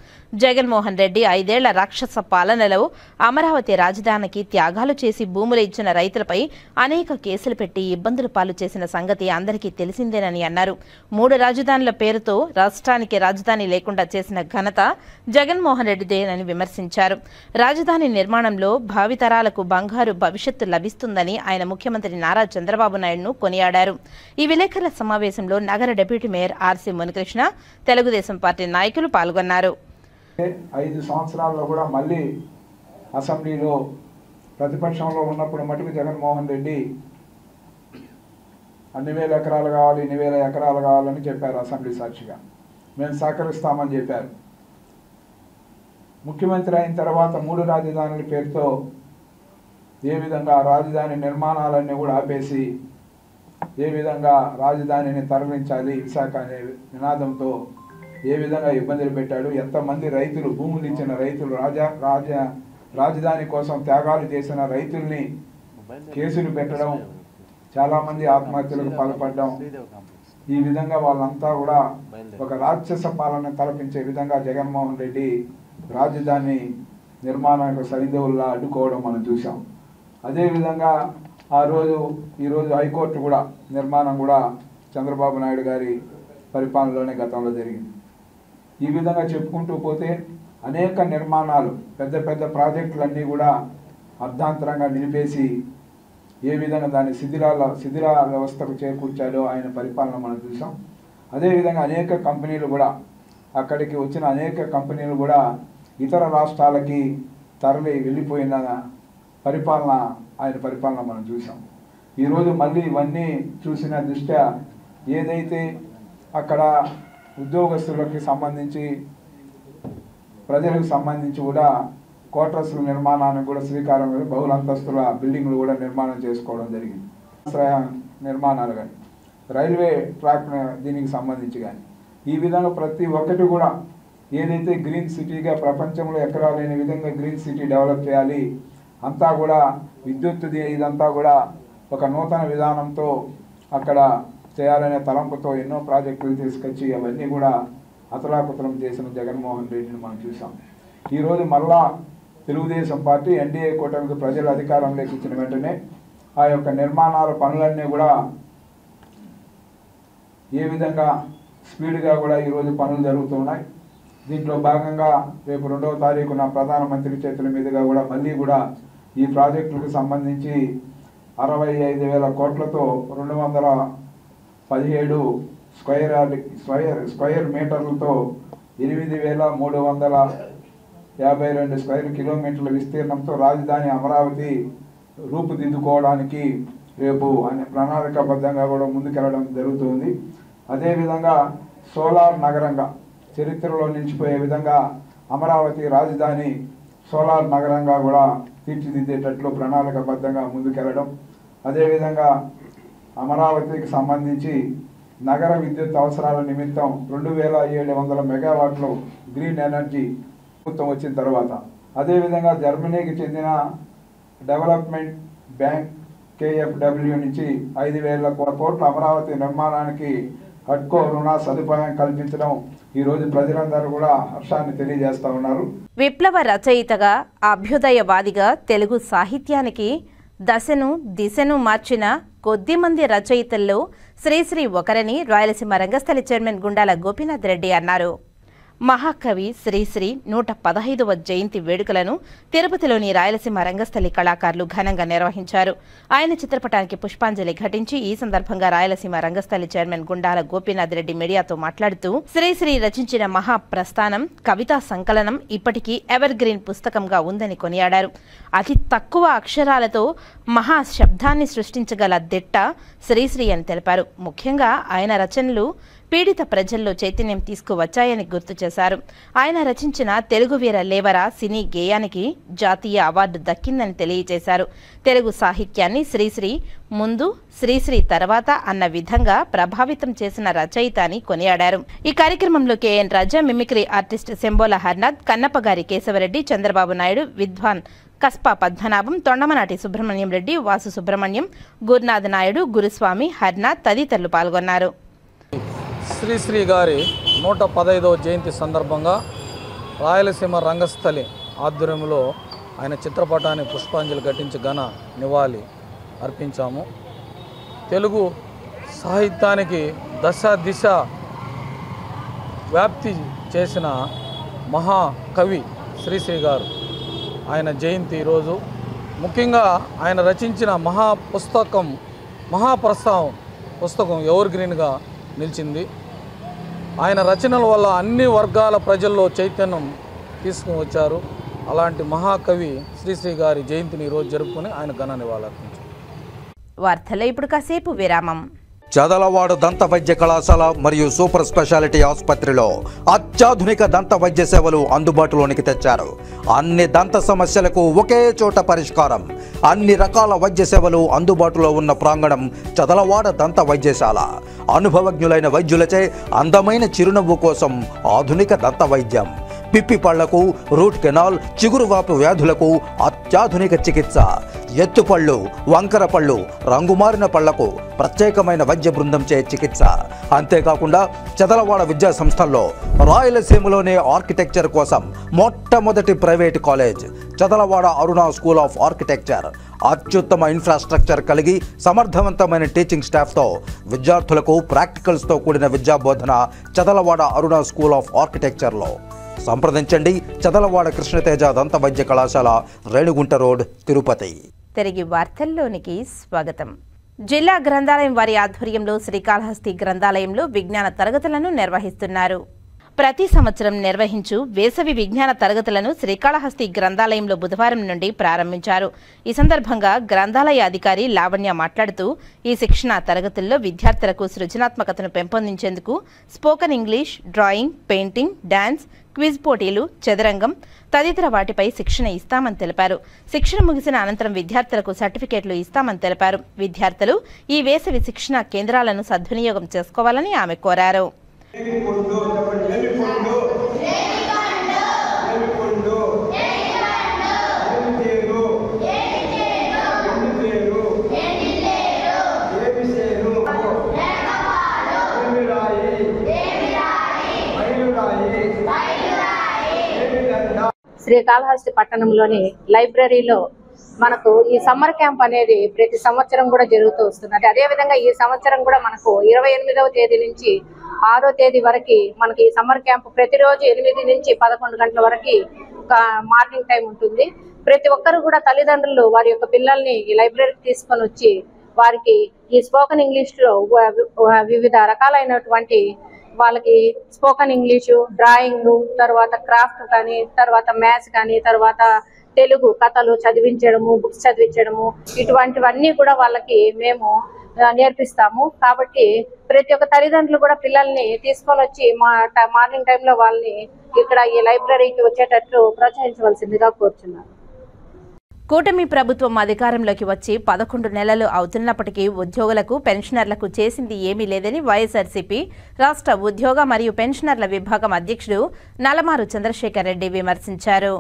జగన్మోహన్ రెడ్డి 5 ఏళ్ల రాక్షస పాలనలో అమరావతి రాజధానికి త్యాగాలు చేసి భూములు ఇచ్చిన రైతులపై అనేక కేసులు పెట్టి ఇబ్బందులు పాలు చేసిన సంగతి అందరికీ తెలిసిందేనని అన్నారు. 3 రాజధానుల పేరుతో రాష్ట్రానికి రాజధాని లేకుండా చేసిన ఘనత జగన్మోహన్ రెడ్డిదేనని విమర్శించారు. రాజధాని నిర్మాణంలో భావితరాలకు బంగారు భవిష్యత్తు లభిస్తుందని ఆయన ముఖ్యమంత్రి నారా చంద్రబాబు నాయుడును కొనియాడారు. ఈ విలేకరుల సమావేశంలో నగర deputy mayor RC Munikrishna, Telugu Desam party నాయకులు పాల్గొన్నారు. 5 సంవత్సరాల్లో కూడా మళ్ళీ అసెంబ్లీలో ప్రతిపక్షంలో ఉన్నప్పుడు మటుకు జగన్మోహన్ రెడ్డి అన్ని వేల ఎకరాలు కావాలి, ఇన్ని వేల ఎకరాలు కావాలని చెప్పారు. అసెంబ్లీ సాక్షిగా మేము సహకరిస్తామని చెప్పారు. ముఖ్యమంత్రి అయిన తర్వాత 3 రాజధానుల పేరుతో ఏ విధంగా రాజధాని నిర్మాణాలన్నీ కూడా ఆపేసి ఏ విధంగా రాజధానిని తరలించాలి విశాఖ అనే నినాదంతో ఏ విధంగా ఇబ్బందులు పెట్టాడు, ఎంతమంది రైతులు, భూములు ఇచ్చిన రైతులు, రాజధాని కోసం త్యాగాలు చేసిన రైతుల్ని కేసులు పెట్టడం, చాలామంది ఆత్మహత్యలకు పాల్పడడం, ఈ విధంగా వాళ్ళంతా కూడా ఒక రాక్షస పాలన తలపించే విధంగా జగన్మోహన్ రెడ్డి రాజధాని నిర్మాణానికి సైంధవుల్లా అడ్డుకోవడం మనం చూసాం. అదేవిధంగా ఈరోజు హైకోర్టు కూడా నిర్మాణం కూడా చంద్రబాబు నాయుడు గారి పరిపాలనలోనే గతంలో జరిగింది. ఈ విధంగా చెప్పుకుంటూ పోతే అనేక నిర్మాణాలు, పెద్ద పెద్ద ప్రాజెక్టులన్నీ కూడా అర్ధాంతరంగా నిలిపేసి ఏ విధంగా దాని శిథిల వ్యవస్థకు చేకూర్చాడో ఆయన పరిపాలన మనం చూసాం. అదేవిధంగా అనేక కంపెనీలు కూడా, అక్కడికి వచ్చిన అనేక కంపెనీలు కూడా ఇతర రాష్ట్రాలకి తరలి వెళ్ళిపోయిన పరిపాలన, ఆయన పరిపాలన మనం చూసాం. ఈరోజు మళ్ళీ ఇవన్నీ చూసిన దృష్ట్యా ఏదైతే అక్కడ ఉద్యోగస్తులకి సంబంధించి, ప్రజలకు సంబంధించి కూడా క్వార్టర్స్ల నిర్మాణానికి కూడా శ్రీకారం, బహుళంతస్తుల బిల్డింగ్లు కూడా నిర్మాణం చేసుకోవడం జరిగింది. ఆశ్రయ నిర్మాణాలు కానీ, రైల్వే ట్రాక్ దీనికి సంబంధించి కానీ, ఈ విధంగా ప్రతి ఒక్కటి కూడా ఏదైతే గ్రీన్ సిటీగా ప్రపంచంలో ఎక్కడా లేని విధంగా గ్రీన్ సిటీ డెవలప్ చేయాలి, అంతా కూడా విద్యుత్ ఇదంతా కూడా ఒక నూతన విధానంతో అక్కడ చేయాలనే తలంపుతో ఎన్నో ప్రాజెక్టులు తీసుకొచ్చి అవన్నీ కూడా అతలాకుతలం చేసిన జగన్మోహన్ రెడ్డిని మనం చూసాం. ఈరోజు మళ్ళా తెలుగుదేశం పార్టీ ఎన్డీఏ కూటమికి ప్రజలు అధికారంలోకి ఇచ్చిన వెంటనే ఆ యొక్క నిర్మాణాల పనులన్నీ కూడా ఏ విధంగా స్పీడ్గా కూడా ఈరోజు పనులు జరుగుతున్నాయి. దీంట్లో భాగంగా రేపు 2వ తారీఖున ప్రధానమంత్రి చేతుల మీదుగా కూడా మళ్ళీ కూడా ఈ ప్రాజెక్టులకు సంబంధించి 65,000 కోట్లతో 217 స్క్వేర్ మీటర్లతో 8,352 స్క్వేర్ కిలోమీటర్ల విస్తీర్ణంతో రాజధాని అమరావతి రూపుదిద్దుకోవడానికి రేపు ప్రణాళికాబద్ధంగా కూడా ముందుకెళ్ళడం జరుగుతుంది. అదేవిధంగా సోలార్ నగరంగా చరిత్రలో నిలిచిపోయే విధంగా అమరావతి రాజధాని సోలార్ నగరంగా కూడా తీర్చిదిద్దేటట్లు ప్రణాళికబద్ధంగా ముందుకెళ్ళడం, అదేవిధంగా అమరావతికి సంబంధించి నగర విద్యుత్ అవసరాల నిమిత్తం 2700 మెగావాట్లు గ్రీన్ ఎనర్జీ ప్రభుత్వం వచ్చిన తర్వాత, అదేవిధంగా జర్మనీకి చెందిన డెవలప్మెంట్ బ్యాంక్ KfW నుంచి 5,000 కోట్ల అమరావతి నిర్మాణానికి హడ్కో రుణ సదుపాయం కల్పించడం ఈరోజు ప్రజలందరూ కూడా హర్షాన్ని తెలియజేస్తా ఉన్నారు. విప్లవ రచయితగా, అభ్యుదయవాదిగా తెలుగు సాహిత్యానికి దశను దిశను మార్చిన కొద్దిమంది రచయితల్లో శ్రీశ్రీ ఒకరని రాయలసీమ రంగస్థలి చైర్మన్ గుండాల గోపీనాథ్ రెడ్డి అన్నారు. మహాకవి శ్రీశ్రీ 115వ జయంతి వేడుకలను తిరుపతిలోని రాయలసీమ రంగస్థలి కళాకారులు ఘనంగా నిర్వహించారు. ఆయన చిత్రపటానికి పుష్పాంజలి ఘటించి ఈ సందర్భంగా రాయలసీమ రంగస్థలి చైర్మన్ గుండాల గోపీనాథ్ రెడ్డి మీడియాతో మాట్లాడుతూ శ్రీశ్రీ రచించిన మహాప్రస్థానం కవితా సంకలనం ఇప్పటికీ ఎవర్ గ్రీన్ పుస్తకంగా ఉందని కొనియాడారు. అతి తక్కువ అక్షరాలతో మహాశబ్దాన్ని సృష్టించగల దిట్ట శ్రీశ్రీ అని తెలిపారు. ముఖ్యంగా ఆయన రచనలు పీడిత ప్రజల్లో చైతన్యం తీసుకువచ్చాయని గుర్తు చేశారు. ఆయన రచించిన తెలుగు వీర లేవరా సినీ గేయానికి జాతీయ అవార్డు దక్కిందని తెలియజేశారు. తెలుగు సాహిత్యాన్ని శ్రీశ్రీ ముందు, శ్రీశ్రీ తర్వాత అన్న విధంగా ప్రభావితం చేసిన రచయిత అని కొనియాడారు. ఈ కార్యక్రమంలో KN రాజా, మిమిక్రీ ఆర్టిస్ట్ శంబోల హర్నాథ్, కన్నప్పగారి కేశవరెడ్డి, చంద్రబాబు నాయుడు, విద్వాన్ కస్పా పద్మనాభం, తొండమనాటి సుబ్రహ్మణ్యం రెడ్డి, వాసు సుబ్రహ్మణ్యం, గురునాథ్ నాయుడు, గురుస్వామి, హర్నాథ్ తదితరులు పాల్గొన్నారు. శ్రీశ్రీ గారి 115వ జయంతి సందర్భంగా రాయలసీమ రంగస్థలి ఆధ్వర్యంలో ఆయన చిత్రపటానికి పుష్పాంజలి ఘటించి ఘన నివాళి అర్పించాము. తెలుగు సాహిత్యానికి దశ దిశ వ్యాప్తి చేసిన మహాకవి శ్రీశ్రీ గారు ఆయన జయంతి ఈరోజు. ముఖ్యంగా ఆయన రచించిన మహాప్రస్థానం పుస్తకం ఎవర్ గ్రీన్గా నిలిచింది. ఆయన రచనల వల్ల అన్ని వర్గాల ప్రజల్లో చైతన్యం తీసుకుని వచ్చారు. అలాంటి మహాకవి శ్రీశ్రీ గారి జయంతిని ఈరోజు జరుపుకుని ఆయన ఘన నివాళులర్పించారు. వార్తల్లో ఇప్పుడు కాసేపు విరామం. చదలవాడ దంత వైద్య కళాశాల మరియు సూపర్ స్పెషాలిటీ ఆసుపత్రిలో అత్యాధునిక దంత వైద్య సేవలు అందుబాటులోనికి తెచ్చారు. అన్ని దంత సమస్యలకు ఒకే చోట పరిష్కారం. అన్ని రకాల వైద్య సేవలు అందుబాటులో ఉన్న ప్రాంగణం చదలవాడ దంత వైద్యశాల. అనుభవజ్ఞులైన వైద్యులచే అందమైన చిరునవ్వు కోసం ఆధునిక దంత వైద్యం. పిప్పి పళ్లకు, రూట్ కెనాల్, చిగురువాపు వ్యాధులకు అత్యాధునిక చికిత్స. ఎత్తుపళ్ళు, వంకర పళ్ళు, రంగుమారిన పళ్లకు ప్రత్యేకమైన వైద్య బృందంచే చికిత్స. అంతేకాకుండా చదలవాడ విద్యా సంస్థల్లో రాయలసీమలోనే ఆర్కిటెక్చర్ కోసం మొట్టమొదటి private college Chadalavada Aruna school of architecture. అత్యుత్తమ ఇన్ఫ్రాస్ట్రక్చర్ కలిగి సమర్థవంతమైన టీచింగ్ స్టాఫ్తో విద్యార్థులకు ప్రాక్టికల్స్తో కూడిన విద్యాబోధన చదలవాడ అరుణ స్కూల్ ఆఫ్ ఆర్కిటెక్చర్లో. సంప్రదించండి. చదలవాడ కృష్ణతేజ దంత వైద్య కళాశాల, రేణిగుంట రోడ్, తిరుపతి. తిరిగి వార్తల్లోనికి స్వాగతం. జిల్లా గ్రంథాలయం వారి ఆధ్వర్యంలో శ్రీకాళహస్తి గ్రంథాలయంలో విజ్ఞాన తరగతులను నిర్వహిస్తున్నారు. ప్రతి సంవత్సరం నిర్వహించు వేసవి విజ్ఞాన తరగతులను శ్రీకాళహస్తి గ్రంథాలయంలో బుధవారం నుండి ప్రారంభించారు. ఈ సందర్భంగా గ్రంథాలయ అధికారి లావణ్య మాట్లాడుతూ ఈ శిక్షణా తరగతుల్లో విద్యార్థులకు సృజనాత్మకతను పెంపొందించేందుకు spoken English, drawing, painting, dance, quiz పోటీలు, చదరంగం తదితర వాటిపై శిక్షణ ఇస్తామని తెలిపారు. శిక్షణ ముగిసిన అనంతరం విద్యార్థులకు సర్టిఫికేట్లు ఇస్తామని తెలిపారు. విద్యార్థులు ఈ వేసవి శిక్షణా కేంద్రాలను సద్వినియోగం చేసుకోవాలని ఆమె కోరారు. శ్రీకాళహస్తి పట్టణంలోని లైబ్రరీలో మనకు ఈ సమ్మర్ క్యాంప్ అనేది ప్రతి సంవత్సరం కూడా జరుగుతూ వస్తుంది. అదేవిధంగా ఈ సంవత్సరం కూడా మనకు 28వ తేదీ నుంచి 6వ తేదీ వరకు మనకి ఈ సమ్మర్ క్యాంప్ ప్రతిరోజు 8 నుంచి 11 గంటల వరకు మార్నింగ్ టైం ఉంటుంది. ప్రతి ఒక్కరు కూడా తల్లిదండ్రులు వారి యొక్క పిల్లల్ని ఈ లైబ్రరీకి తీసుకొని వచ్చి వారికి ఈ స్పోకెన్ ఇంగ్లీష్లో వివిధ రకాలైనటువంటి వాళ్ళకి స్పోకెన్ ఇంగ్లీషు, డ్రాయింగ్, తర్వాత క్రాఫ్ట్ కానీ, తర్వాత మ్యాథ్స్ కానీ, తర్వాత తెలుగు కథలు చదివించడము, బుక్స్ చదివించడము, ఇటువంటివన్నీ కూడా వాళ్ళకి మేము నేర్పిస్తాము. కాబట్టి ప్రతి ఒక్క తల్లిదండ్రులు కూడా పిల్లల్ని తీసుకొని వచ్చి మార్నింగ్ టైంలో వాళ్ళని ఇక్కడ ఈ లైబ్రరీకి వచ్చేటట్లు ప్రోత్సహించవలసిందిగా కోరుచున్నాను. కూటమి ప్రభుత్వం అధికారంలోకి వచ్చి 11 నెలలు అవుతున్నప్పటికీ ఉద్యోగులకు పెన్షనర్లకు చేసింది ఏమీ లేదని వైఎస్ఆర్సీపీ రాష్ట్ర ఉద్యోగ మరియు పెన్షనర్ల విభాగం అధ్యక్షుడు నలమారు చంద్రశేఖర్ రెడ్డి విమర్శించారు.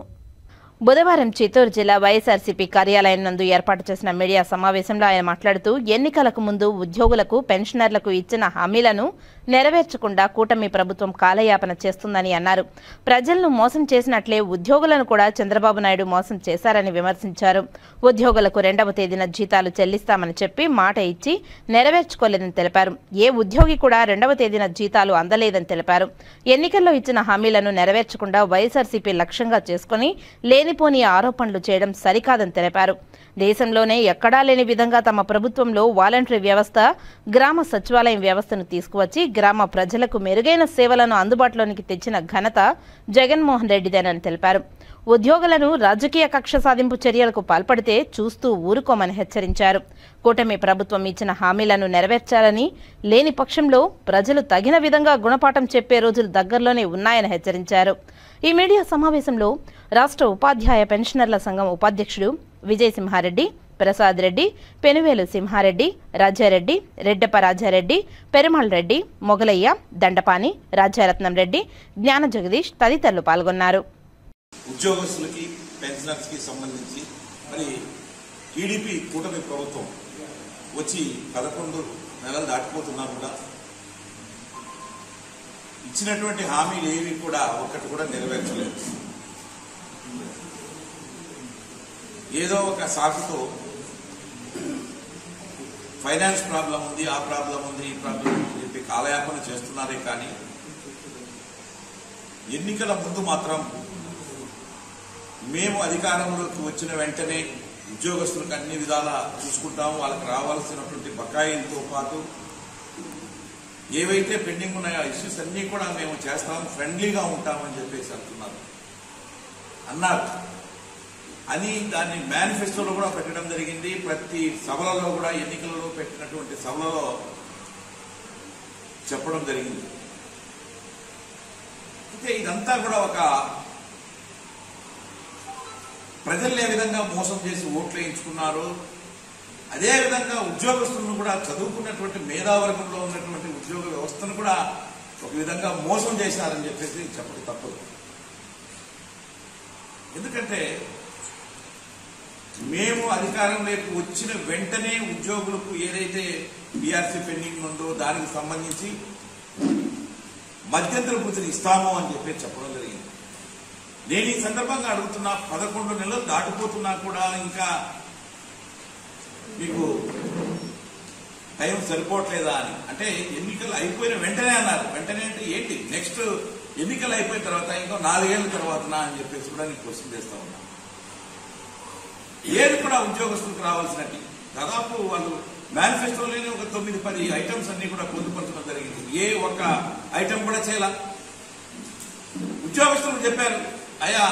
బుధవారం చిత్తూరు జిల్లా వైఎస్ఆర్సీపీ కార్యాలయం నందు ఏర్పాటు చేసిన మీడియా సమావేశంలో ఆయన మాట్లాడుతూ ఎన్నికలకు ముందు ఉద్యోగులకు పెన్షనర్లకు ఇచ్చిన హామీలను నెరవేర్చకుండా కూటమి ప్రభుత్వం కాలయాపన చేస్తుందని అన్నారు. ప్రజలను మోసం చేసినట్లే ఉద్యోగులను కూడా చంద్రబాబు నాయుడు మోసం చేశారని విమర్శించారు. ఉద్యోగులకు 2వ తేదీన జీతాలు చెల్లిస్తామని చెప్పి మాట ఇచ్చి నెరవేర్చుకోలేదని తెలిపారు. ఏ ఉద్యోగి కూడా 2వ తేదీన జీతాలు అందలేదని తెలిపారు. ఎన్నికల్లో ఇచ్చిన హామీలను నెరవేర్చకుండా వైఎస్ఆర్సీపీ లక్ష్యంగా చేసుకుని లేనిపోని ఆరోపణలు చేయడం సరికాదని తెలిపారు. దేశంలోనే ఎక్కడా లేని విధంగా తమ ప్రభుత్వంలో వాలంటరీ వ్యవస్థ, గ్రామ సచివాలయం వ్యవస్థను తీసుకువచ్చి గ్రామ ప్రజలకు మెరుగైన సేవలను అందుబాటులోనికి తెచ్చిన ఘనత జగన్మోహన్ రెడ్డిదేనని తెలిపారు. ఉద్యోగులను రాజకీయ కక్ష సాధింపు చర్యలకు పాల్పడితే చూస్తూ ఊరుకోమని హెచ్చరించారు. కూటమి ప్రభుత్వం ఇచ్చిన హామీలను నెరవేర్చాలని, లేని పక్షంలో ప్రజలు తగిన విధంగా గుణపాఠం చెప్పే రోజులు దగ్గరలోనే ఉన్నాయని హెచ్చరించారు. ఈ మీడియా సమావేశంలో రాష్ట్ర ఉపాధ్యాయ పెన్షనర్ల సంఘం ఉపాధ్యక్షుడు విజయసింహారెడ్డి, ప్రసాద్ రెడ్డి, పెనువేలు సింహారెడ్డి, రాజారెడ్డి, రెడ్డప్ప రాజారెడ్డి, పెరుమాళ్ రెడ్డి, మొగలయ్య, దండపాని, రాజారత్నం రెడ్డి, జ్ఞాన జగదీష్ తదితరులు పాల్గొన్నారు. ఉద్యోగస్తులకి పెన్షనర్స్ కి సంబంధించి మరి టీడీపీ కూటమి ప్రభుత్వం వచ్చి 11 నెలలు దాటిపోతున్నా కూడా ఇచ్చినటువంటి హామీలు ఏవి కూడా ఒక్కటి కూడా నెరవేర్చలేదు. ఏదో ఒక సాకుతో ఫైనాన్స్ ప్రాబ్లం ఉంది, ఆ ప్రాబ్లం ఉంది, ఈ ప్రాబ్లం ఉంది చెప్పి కాలయాపన చేస్తున్నారే కానీ ఎన్నికల ముందు మాత్రం మేము అధికారంలోకి వచ్చిన వెంటనే ఉద్యోగస్తులకు అన్ని విధాలా చూసుకుంటాము, వాళ్ళకి రావాల్సినటువంటి బకాయిలతో పాటు ఏవైతే పెండింగ్ ఉన్నాయో ఇష్యూస్ అన్నీ కూడా మేము చేస్తాము, ఫ్రెండ్లీగా ఉంటామని చెప్పేసి అన్నారు అని దాన్ని మేనిఫెస్టోలో కూడా పెట్టడం జరిగింది. ప్రతి సభలలో కూడా ఎన్నికలలో పెట్టినటువంటి సభలలో చెప్పడం జరిగింది. అయితే ఇదంతా కూడా ఒక ప్రజల్ని ఏ విధంగా మోసం చేసి ఓట్లు వేయించుకున్నారు, అదేవిధంగా ఉద్యోగస్తులను కూడా చదువుకున్నటువంటి మేధావర్గంలో ఉన్నటువంటి ఉద్యోగ వ్యవస్థను కూడా ఒక విధంగా మోసం చేశారని చెప్పేసి చెప్పడం తప్పదు. ఎందుకంటే మేము అధికారంలోకి వచ్చిన వెంటనే ఉద్యోగులకు ఏదైతే బీఆర్సీ పెండింగ్ ఉందో దానికి సంబంధించి మధ్యంతర భృతిని ఇస్తాము అని చెప్పి చెప్పడం జరిగింది. నేను ఈ సందర్భంగా అడుగుతున్నా, 11 నెలలు దాటిపోతున్నా కూడా ఇంకా మీకు టైం సరిపోవట్లేదా అని. అంటే ఎన్నికలు అయిపోయిన వెంటనే అన్నారు. వెంటనే అంటే ఏంటి, నెక్స్ట్ ఎన్నికలు అయిపోయిన తర్వాత ఇంకో 4 ఏళ్ల తర్వాతనా అని చెప్పేసి కూడా నేను క్వశ్చన్ చేస్తా ఉన్నా. ఏది కూడా ఉద్యోగస్తులకు రావాల్సినట్టు దాదాపు వాళ్ళు మేనిఫెస్టోలోనే ఒక 9-10 ఐటమ్స్ అన్ని కూడా పొందుపరచడం జరిగింది. ఏ ఒక్క ఐటమ్ కూడా చేయాల. ఉద్యోగస్తులకు చెప్పారు, అయ్యా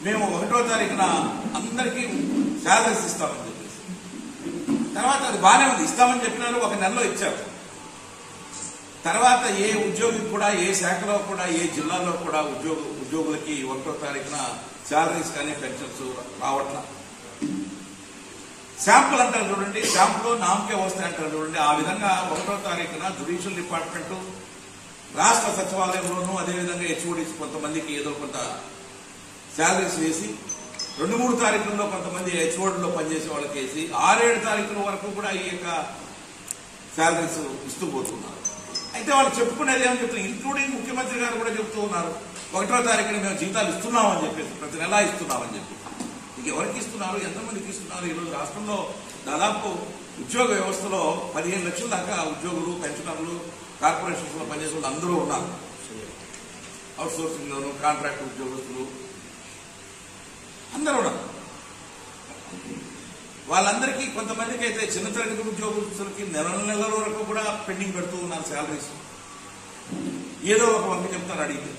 మేము 1వ తారీఖున అందరికీ శాలరీస్ ఇస్తామని చెప్పేసి. తర్వాత అది బాగానే ఉంది, ఇస్తామని చెప్పినారు, 1 నెలలో ఇచ్చారు. తర్వాత ఏ ఉద్యోగికి కూడా, ఏ శాఖలో కూడా, ఏ జిల్లాలో కూడా ఉద్యోగులకి 1వ తారీఖున శాలరీస్ కానీ పెన్షన్స్ రావట్లా. శాంపుల్ అంటారు చూడండి, శాంపుల్ నామకే వస్తాయి అంటారు చూడండి. ఆ విధంగా 1వ తారీఖున జ్యుడిషియల్ డిపార్ట్మెంట్, రాష్ట్ర సచివాలయంలోనూ అదేవిధంగా హెచ్ఓడీస్ కొంతమందికి ఏదో కొంత శాలరీస్ వేసి 2-3 తారీఖుల్లో కొంతమంది హెచ్ఓడీలో పనిచేసే వాళ్ళకి వేసి 6-7 తారీఖుల వరకు కూడా ఈ యొక్క శాలరీస్ ఇస్తూ పోతున్నారు. అయితే వాళ్ళు చెప్పుకునేది ఏమని చెప్తున్నారు, ఇంక్లూడింగ్ ముఖ్యమంత్రి గారు కూడా చెప్తూ ఉన్నారు, 1వ తారీఖున మేము జీతాలు ఇస్తున్నామని చెప్పేసి, ప్రతి నెలా ఇస్తున్నామని చెప్పి. ఇక ఎవరికి ఇస్తున్నారు, ఎంతమందికి ఇస్తున్నారు? ఈరోజు రాష్ట్రంలో దాదాపు ఉద్యోగ వ్యవస్థలో 15 లక్షల దాకా ఉద్యోగులు, పెన్షనర్లు, కార్పొరేషన్స్ లో పనిచేసే వాళ్ళు అందరూ ఉన్నారు. అవుట్ సోర్సింగ్ లోను, కాంట్రాక్ట్ ఉద్యోగస్తులు అందరూ ఉన్నారు. వాళ్ళందరికీ కొంతమందికి అయితే చిన్న తరగతి ఉద్యోగస్తులకి నెలల వరకు కూడా పెండింగ్ పెడుతూ ఉన్నారు శాలరీస్. ఏదో ఒక వంక చెప్తారు అడిగితే.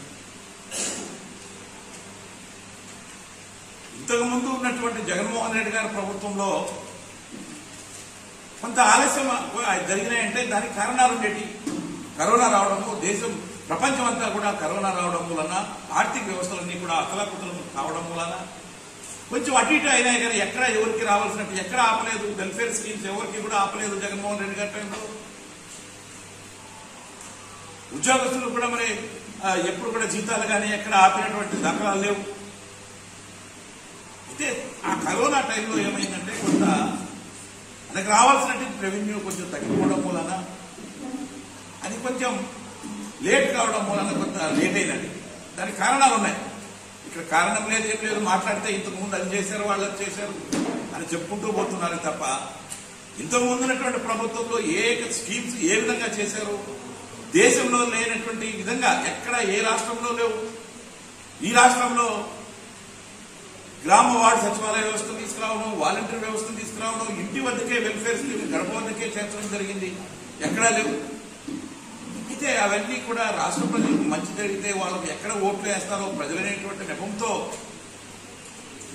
ఇంతకు ముందు ఉన్నటువంటి జగన్మోహన్ రెడ్డి గారి ప్రభుత్వంలో కొంత ఆలస్యం జరిగినాయంటే దానికి కారణాలు ఉండేటి. కరోనా రావడము, దేశం ప్రపంచం అంతా కూడా కరోనా రావడం వలన ఆర్థిక వ్యవస్థలన్నీ కూడా అతలాకుతలం కావడం వలన కొంచెం అటు ఇటు అయినాయి. కానీ ఎక్కడ ఎవరికి రావాల్సినట్టు ఎక్కడ ఆపలేదు. వెల్ఫేర్ స్కీమ్స్ ఎవరికి కూడా ఆపలేదు జగన్మోహన్ రెడ్డి గారి టైంలో. ఉద్యోగస్తులు కూడా మరి ఎప్పుడు కూడా జీతాలు కానీ ఎక్కడ ఆపినటువంటి దాఖలాలు లేవు. అయితే ఆ కరోనా టైంలో ఏమైందంటే కొంత మనకు రావాల్సినటువంటి రెవెన్యూ కొంచెం తగ్గిపోవడం వలన, అది కొంచెం లేట్ కావడం వలన కొంత లేట్ అయినది. దానికి కారణాలు ఉన్నాయి. ఇక్కడ కారణం లేదు, ఏం లేదు. మాట్లాడితే ఇంతకుముందు అది చేశారు, వాళ్ళు అది చేశారు అని చెప్పుకుంటూ పోతున్నారు తప్ప ఇంతకుముందు ఉన్నటువంటి ప్రభుత్వంలో ఏ స్కీమ్స్ ఏ విధంగా చేశారు, దేశంలో లేనటువంటి విధంగా ఎక్కడ ఏ రాష్ట్రంలో లేవు. ఈ రాష్ట్రంలో గ్రామ వార్డు సచివాలయ వ్యవస్థను తీసుకురావడం, వాలంటీర్ వ్యవస్థను తీసుకురావడం, ఇంటి వద్దకే వెల్ఫేర్ స్కీమ్ గడప వద్దకే చేర్చడం జరిగింది. ఎక్కడా లేవు. అయితే అవన్నీ కూడా రాష్ట్ర ప్రజలకు మంచి జరిగితే వాళ్ళకి ఎక్కడ ఓట్లు వేస్తారో ప్రజలనేటువంటి నెపంతో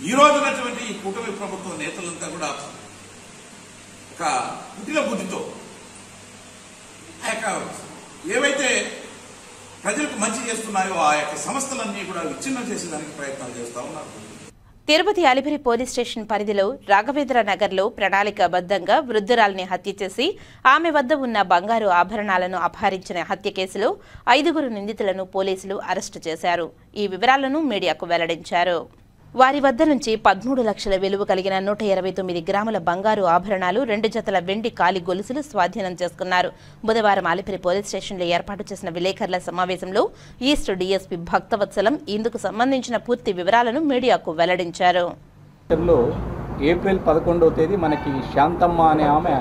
ఈ రోజునటువంటి ఈ కూటమి ప్రభుత్వ నేతలంతా కూడా ఒక కుటిల బుద్ధితో ఆ యొక్క ఏవైతే ప్రజలకు మంచి చేస్తున్నాయో ఆ యొక్క సంస్థలన్నీ కూడా విచ్ఛిన్నం చేసేదానికి ప్రయత్నాలు చేస్తా ఉన్నారు. తిరుపతి అలిపిరి పోలీస్ స్టేషన్ పరిధిలో రాఘవేంద్ర నగర్లో ప్రణాళికాబద్ధంగా వృద్ధురాలిని హత్య చేసి ఆమె వద్ద ఉన్న బంగారు ఆభరణాలను అపహరించిన హత్య కేసులో 5 నిందితులను పోలీసులు అరెస్టు చేశారు. ఈ వివరాలను మీడియాకు వెల్లడించారు. వారి వద్ద నుంచి 13 లక్షల విలువ కలిగిన 129 గ్రాముల బంగారు ఆభరణాలు, 2 జతల వెండి కాలి గొలుసులు స్వాధీనం చేసుకున్నారు. బుధవారం అలిపిరి పోలీస్ స్టేషన్లో ఏర్పాటు చేసిన విలేకరుల సమావేశంలో ఈస్ట్ డీఎస్పీ భక్తవత్సలం ఇందుకు సంబంధించిన పూర్తి వివరాలను మీడియాకు వెల్లడించారు. ఏప్రిల్ 11వ తేదీ మనకి శాంతమ్మ అనే ఆమె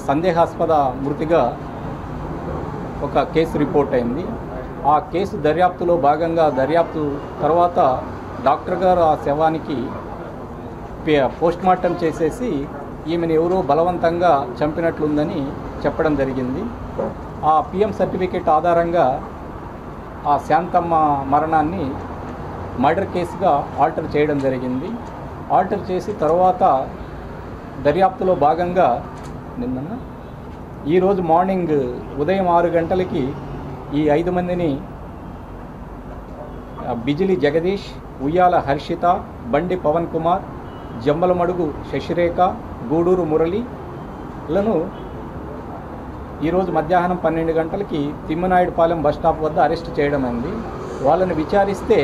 సందేహాస్పద మృతిగా ఒక కేసు రిపోర్ట్ అయింది. ఆ కేసు దర్యాప్తులో భాగంగా దర్యాప్తు తర్వాత డాక్టర్ గారు ఆ శవానికి పోస్ట్మార్టం చేసేసి ఈమెను ఎవరో బలవంతంగా చంపినట్లుందని చెప్పడం జరిగింది. ఆ పిఎం సర్టిఫికేట్ ఆధారంగా ఆ శాంతమ్మ మరణాన్ని మర్డర్ కేసుగా ఆల్టర్ చేయడం జరిగింది. ఆల్టర్ చేసి తర్వాత దర్యాప్తులో భాగంగా ఈరోజు మార్నింగ్ ఉదయం 6 గంటలకి ఈ 5 మందిని బిజిలి జగదీష్, ఉయ్యాల హర్షిత, బండి పవన్ కుమార్, జంబలమడుగు శశిరేఖ, గూడూరు మురళిలను ఈరోజు మధ్యాహ్నం 12 గంటలకి తిమ్మనాయుడుపాలెం బస్టాప్ వద్ద అరెస్ట్ చేయడం అయింది. వాళ్ళని విచారిస్తే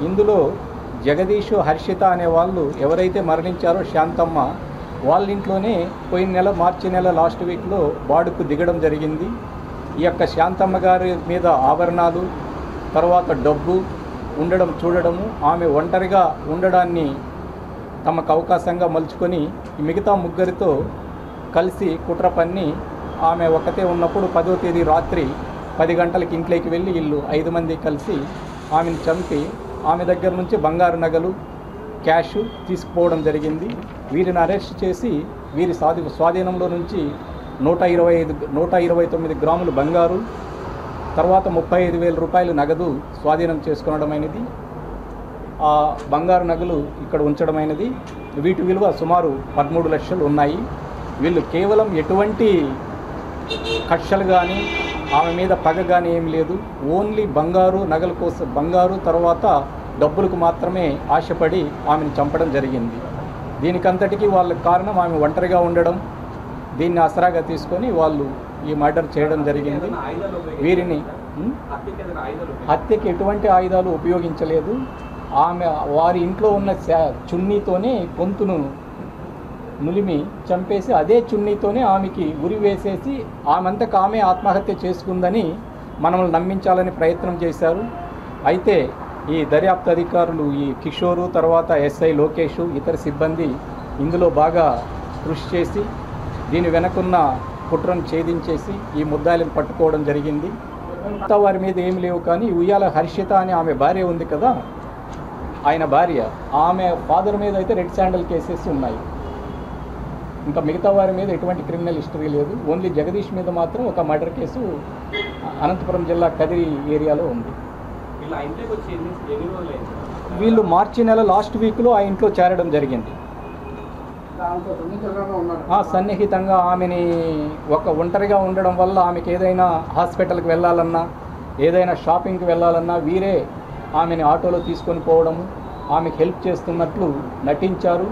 ఇందులో జగదీష్, హర్షిత అనే వాళ్ళు ఎవరైతే మరణించారో శాంతమ్మ వాళ్ళ ఇంట్లోనే పోయిన నెల మార్చి నెల లాస్ట్ వీక్లో బాడుకు దిగడం జరిగింది. ఈ యొక్క శాంతమ్మ గారి మీద ఆభరణాలు, తర్వాత డబ్బు ఉండడం చూడడము, ఆమె ఒంటరిగా ఉండడాన్ని తమకు అవకాశంగా మలుచుకొని మిగతా 3 కలిసి కుట్ర పన్ని ఆమె ఒక్కతే ఉన్నప్పుడు 10వ తేదీ రాత్రి 10 గంటలకి ఇంట్లోకి వెళ్ళి వీళ్ళు 5 మంది కలిసి ఆమెను చంపి ఆమె దగ్గర నుంచి బంగారు నగలు, క్యాష్ తీసుకుపోవడం జరిగింది. వీరిని అరెస్ట్ చేసి వీరి స్వాధీనంలో నుంచి 129 గ్రాములు బంగారు, తర్వాత 35,000 రూపాయలు నగదు స్వాధీనం చేసుకోవడమైనది. ఆ బంగారు నగలు ఇక్కడ ఉంచడమైనది. వీటి విలువ సుమారు 13 లక్షలు ఉన్నాయి. వీళ్ళు కేవలం ఎటువంటి కక్షలు కానీ ఆమె మీద పగ కానీ ఏం లేదు. ఓన్లీ బంగారు నగల కోసం, బంగారు తర్వాత డబ్బులకు మాత్రమే ఆశపడి ఆమెను చంపడం జరిగింది. దీనికంతటికీ వాళ్ళకి కారణం ఆమె ఒంటరిగా ఉండడం. దీన్ని ఆసరాగా తీసుకొని వాళ్ళు ఈ మర్డర్ చేయడం జరిగింది. వీరిని హత్యకి ఎటువంటి ఆయుధాలు ఉపయోగించలేదు. ఆమె వారి ఇంట్లో ఉన్న చున్నీతోనే గొంతును నులిమి చంపేసి అదే చున్నీతోనే ఆమెకి ఉరి వేసేసి ఆమెంతకు ఆమె ఆత్మహత్య చేసుకుందని మనల్ని నమ్మించాలని ప్రయత్నం చేశారు. అయితే ఈ దర్యాప్తు అధికారులు ఈ కిషోరు, తర్వాత ఎస్ఐ లోకేష్, ఇతర సిబ్బంది ఇందులో బాగా కృషి చేసి దీని వెనకున్న కుట్రను ఛేదించేసి ఈ ముద్దాయిలను పట్టుకోవడం జరిగింది. వారి మీద ఏమి లేవు. కానీ ఉయ్యాల హర్షిత అని ఆమె భార్య ఉంది కదా, ఆయన భార్య, ఆమె ఫాదర్ మీద అయితే రెడ్ శాండల్ కేసెస్ ఉన్నాయి. ఇంకా మిగతా వారి మీద ఎటువంటి క్రిమినల్ హిస్టరీ లేదు. ఓన్లీ జగదీష్ మీద మాత్రం ఒక మర్డర్ కేసు అనంతపురం జిల్లా కదిరి ఏరియాలో ఉంది. వీళ్ళు మార్చి నెల లాస్ట్ వీక్లో ఆ ఇంట్లో చేరడం జరిగింది. సన్నిహితంగా ఆమెని ఒంటరిగా ఉండడం వల్ల ఆమెకి ఏదైనా హాస్పిటల్కి వెళ్ళాలన్నా ఏదైనా షాపింగ్కి వెళ్ళాలన్నా వీరే ఆమెని ఆటోలో తీసుకొని పోవడము ఆమెకు హెల్ప్ చేస్తున్నట్లు నటించారు.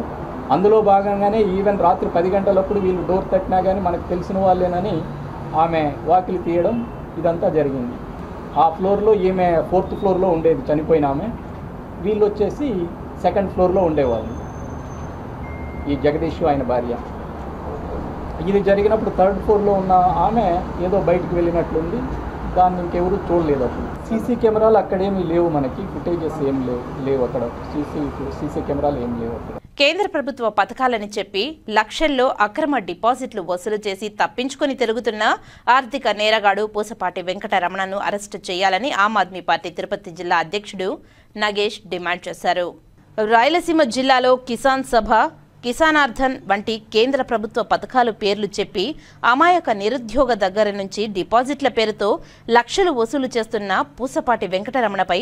అందులో భాగంగానే ఈవెన్ రాత్రి 10 గంటలప్పుడు వీళ్ళు డోర్ తట్టినా కానీ మనకు తెలిసిన వాళ్ళేనని ఆమె వాకిలి తీయడం ఇదంతా జరిగింది. ఆ ఫ్లోర్లో ఈమె 4th ఫ్లోర్లో ఉండేది చనిపోయిన ఆమె, వీళ్ళు వచ్చేసి 2nd ఫ్లోర్లో ఉండేవాళ్ళు. ఈ జగదీష్ ఆయన భార్య. ఇది జరిగినప్పుడు 3rd ఫ్లోర్లో ఉన్న ఆమె ఏదో బయటకు వెళ్ళినట్లుంది, దాన్ని ఇంకెవరు చూడలేదు. అప్పుడు సీసీ కెమెరాలు అక్కడేమీ లేవు, మనకి ఫుటేజెస్ ఏం లేవు అక్కడ, సీసీ కెమెరాలు ఏం లేవు అక్కడ. కేంద్ర ప్రభుత్వ పథకాలని చెప్పి లక్షల్లో అక్రమ డిపాజిట్లు వసూలు చేసి తప్పించుకుని తిరుగుతున్న ఆర్థిక నేరగాడు పూసపాటి వెంకటరమణను అరెస్టు చేయాలని ఆమ్ ఆద్మీ పార్టీ తిరుపతి జిల్లా అధ్యక్షుడు నగేష్ డిమాండ్ చేశారు. రాయలసీమ జిల్లాలో కిసాన్ సభ, కిసానార్థన్ వంటి కేంద్ర ప్రభుత్వ పథకాలు పేర్లు చెప్పి అమాయక నిరుద్యోగ దగ్గర నుంచి డిపాజిట్ల పేరుతో లక్షలు వసూలు చేస్తున్న పూసపాటి వెంకటరమణపై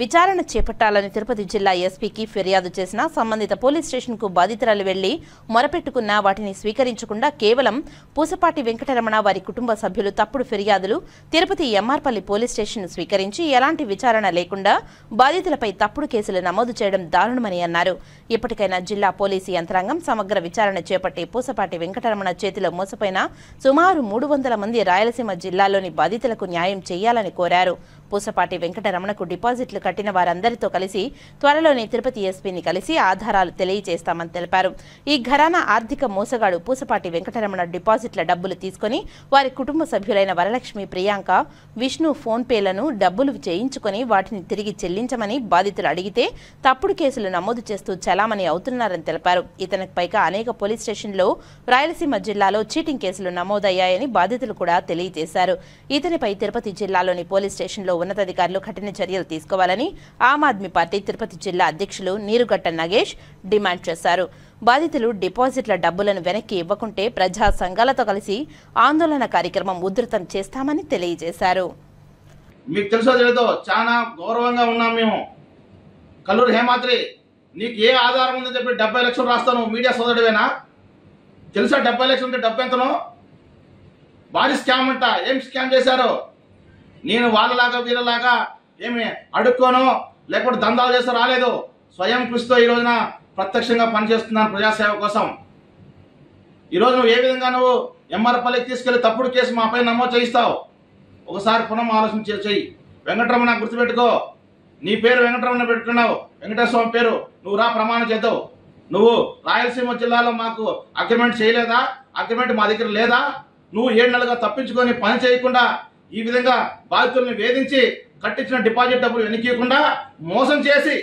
విచారణ చేపట్టాలని తిరుపతి జిల్లా ఎస్పీకి ఫిర్యాదు చేసిన సంబంధిత పోలీస్ స్టేషన్కు బాధితురాలు వెళ్లి మొరపెట్టుకున్నా వాటిని స్వీకరించకుండా కేవలం పూసపాటి వెంకటరమణ వారి కుటుంబ సభ్యులు తప్పుడు ఫిర్యాదులు తిరుపతి ఎంఆర్పల్లి పోలీస్ స్టేషన్ స్వీకరించి ఎలాంటి విచారణ లేకుండా బాధితులపై తప్పుడు కేసులు నమోదు చేయడం దారుణమని అన్నారు. ఇప్పటికైనా జిల్లా పోలీసు యంత్రాంగం సమగ్ర విచారణ చేపట్టి పూసపాటి వెంకటరమణ చేతిలో మోసపోయిన సుమారు 300 మంది రాయలసీమ జిల్లాలోని బాధితులకు న్యాయం చేయాలని కోరారు. పూసపాటి వెంకటరమణకు డిపాజిట్లు కట్టిన వారందరితో కలిసి త్వరలోనే తిరుపతి ఎస్పీని కలిసి ఆధారాలు తెలియజేస్తామని తెలిపారు. ఈ ఘరానా ఆర్థిక మోసగాడు పూసపాటి వెంకటరమణ డిపాజిట్ల డబ్బులు తీసుకుని వారి కుటుంబ సభ్యులైన వరలక్ష్మి, ప్రియాంక, విష్ణు ఫోన్ పేలను డబ్బులు చేయించుకుని వాటిని తిరిగి చెల్లించమని బాధితులు అడిగితే తప్పుడు కేసులు నమోదు చేస్తూ చలామణి అవుతున్నారని తెలిపారు. ఇతనికి పైగా అనేక పోలీస్ స్టేషన్లో రాయలసీమ జిల్లాలో చీటింగ్ కేసులు నమోదయ్యాయని బాధితులు కూడా తెలియజేశారు. ఇతనిపై తిరుపతి జిల్లాలోని పోలీస్ స్టేషన్లో ఉన్నతాధికారులు కఠిన చర్యలు తీసుకోవాలని ఆమ్ ఆద్మీ పార్టీ తిరుపతి జిల్లా అధ్యక్షులు నీరుగట్ట నగేష్ డిమాండ్ చేశారు. బాధితులు డిపాజిట్ల డబ్బులను వెనక్కి ఇవ్వకుంటే ప్రజా సంఘాలతో కలిసి ఆందోళన కార్యక్రమం ఉధృతం చేస్తామని తెలియజేశారు. మీకు తెలుసో లేదో చాలా గౌరవంగా ఉన్నాం మేము. కల్లూరు హేమాద్రి, నీకు ఏ ఆధారం ఉందని చెప్పి 70 లక్షలు రాస్తాను, మీడియా సోదరుడివేనా? తెలుసా 70 లక్షలు ఉంటే డబ్బు ఎంతనో? భారీ స్కామ్ అంట. ఏం స్కామ్ చేశారు? నేను వాళ్ళలాగా వీళ్ళలాగా ఏమి అడుక్కోనో లేకపోతే దందాలు చేస్తూ రాలేదు. స్వయం కృషితో ఈ రోజున ప్రత్యక్షంగా పనిచేస్తున్నాను ప్రజాసేవ కోసం. ఈరోజు నువ్వు ఏ విధంగా నువ్వు ఎంఆర్పల్లికి తీసుకెళ్లి తప్పుడు కేసు మా పైన నమోదు చేయిస్తావు? ఒకసారి పునః ఆలోచన చెయ్యి. వెంకటరమణ గుర్తుపెట్టుకో, నీ పేరు వెంకటరమణ పెట్టుకున్నావు, వెంకటేశ్వర స్వామి పేరు. నువ్వు రా ప్రమాణం చేద్దావు. నువ్వు రాయలసీమ జిల్లాలో మాకు అగ్రిమెంట్ చేయలేదా? అగ్రిమెంట్ మా దగ్గర లేదా? నువ్వు 7 నెలలుగా తప్పించుకొని పని చేయకుండా ఈ విధంగా బాధితుల్ని వేధించి కట్టించిన డిపాజిట్ డబ్బులు వెనకీయకుండా మోసం చేసి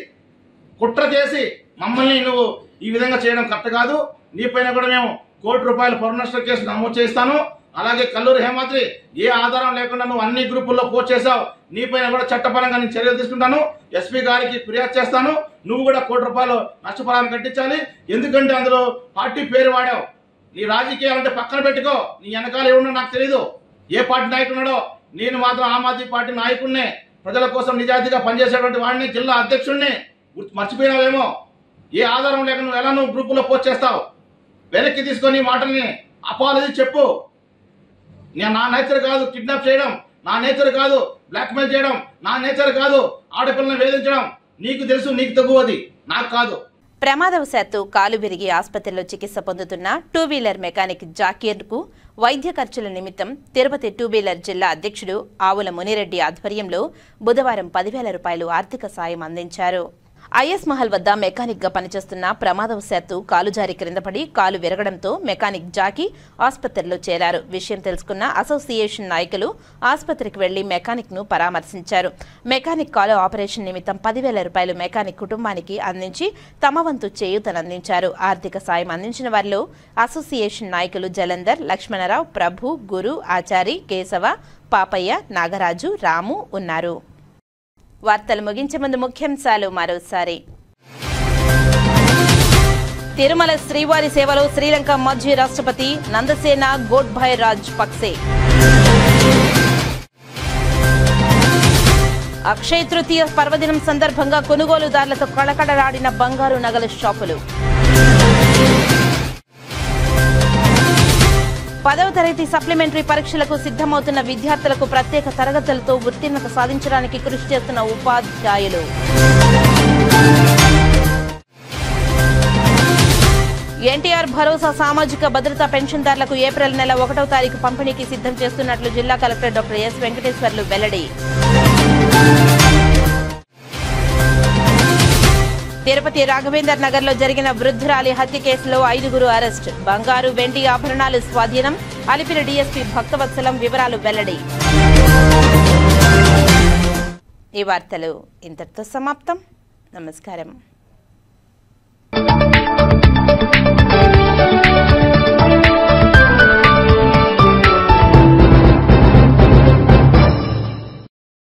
కుట్ర చేసి మమ్మల్ని నువ్వు ఈ విధంగా చేయడం కరెక్ట్ కాదు. నీపైన కూడా మేము ₹1 కోటి పరునష్ట కేసు నమోదు చేస్తాను. అలాగే కల్లూరు హేమాద్రి, ఏ ఆధారం లేకుండా నువ్వు అన్ని గ్రూపుల్లో పోస్ట్ చేసావు, నీపైన కూడా చట్టపరంగా నేను చర్యలు తీసుకుంటాను. ఎస్పీ గారికి ఫిర్యాదు చేస్తాను. నువ్వు కూడా ₹1 కోటి నష్టపరాన్ని కట్టించాలి. ఎందుకంటే అందులో పార్టీ పేరు వాడావు. నీ రాజకీయాలంటే పక్కన పెట్టుకో. నీ వెనకాల ఏమున్నా నాకు తెలీదు, ఏ పార్టీ నాయకున్నాడో. నేను మాత్రం ఆమ్ ఆద్మీ పార్టీ నాయకుడినే, ప్రజల కోసం నిజాయితీగా పనిచేసేటువంటి వాడిని, జిల్లా అధ్యక్షుడిని. మర్చిపోయినావేమో. ఏ ఆధారం లేక నువ్వు ఎలా నువ్వు గ్రూపుల్లో పోస్ట్ చేస్తావు? వెనక్కి తీసుకొని మాటల్ని అపాలజీ చెప్పు. నా నేచర్ కాదు కిడ్నాప్ చేయడం, నా నేచర్ కాదు బ్లాక్మెయిల్ చేయడం, నా నేచర్ కాదు ఆడపిల్లని వేధించడం. నీకు తెలుసు, నీకు తగ్గువది, నాకు కాదు. ప్రమాదవశాత్తు కాలు విరిగి ఆసుపత్రిలో చికిత్స పొందుతున్న 2 వీలర్ మెకానిక్ జాకీర్కు వైద్య ఖర్చుల నిమిత్తం తిరుపతి 2 వీలర్ జిల్లా అధ్యక్షుడు ఆవుల మునిరెడ్డి ఆధ్వర్యంలో బుధవారం ₹10,000 ఆర్థిక సాయం అందించారు. ఐఎస్ మహల్ వద్ద మెకానిక్ గా పనిచేస్తున్న ప్రమాదవశాత్తు కాలు జారి క్రిందపడి కాలు విరగడంతో మెకానిక్ జాకీ ఆసుపత్రిలో చేరారు. విషయం తెలుసుకున్న అసోసియేషన్ నాయకులు ఆసుపత్రికి వెళ్లి మెకానిక్ ను పరామర్శించారు. మెకానిక్ కాలు ఆపరేషన్ నిమిత్తం ₹10,000 మెకానిక్ కుటుంబానికి అందించి తమ వంతు చేయూతనందించారు. ఆర్థిక సాయం అందించిన వారిలో అసోసియేషన్ నాయకులు జలంధర్, లక్ష్మణరావు, ప్రభు, గురు, ఆచారి, కేశవ, పాపయ్య, నాగరాజు, రాము ఉన్నారు. వార్తలు ముగించే ముందు ముఖ్యాంశాలు మరోసారి. తిరుమల శ్రీవారి సేవలో శ్రీలంక మాజీ రాష్ట్రపతి నందసేన గోడ్భాయ్ రాజపక్సే. అక్షయ తృతీయ పర్వదినం సందర్భంగా కొనుగోలుదారులతో కళకళలాడిన బంగారు నగల షాపులు. 10వ తరగతి సప్లిమెంటరీ పరీక్షలకు సిద్ధమవుతున్న విద్యార్థులకు ప్రత్యేక తరగతులతో ఉత్తీర్ణత సాధించడానికి కృషి చేస్తున్న ఉపాధ్యాయులు. ఎన్టీఆర్ భరోసా సామాజిక భద్రతా పెన్షన్దారులకు ఏప్రిల్ నెల 1వ తారీఖు పంపిణీకి సిద్ధం చేస్తున్నట్లు జిల్లా కలెక్టర్ డాక్టర్ ఎస్ వెంకటేశ్వర్లు వెల్లడి. తిరుపతి రాఘవేందర్ నగర్ లో జరిగిన వృద్ధురాలి హత్య కేసులో 5గురు అరెస్ట్. బంగారు వెండి ఆభరణాలు స్వాధీనం. అలిపిరి డీఎస్పీ భక్తవత్సలం వివరాలు వెల్లడి. ఈ వార్తలు ఇంతటితో సమాప్తం. నమస్కారం.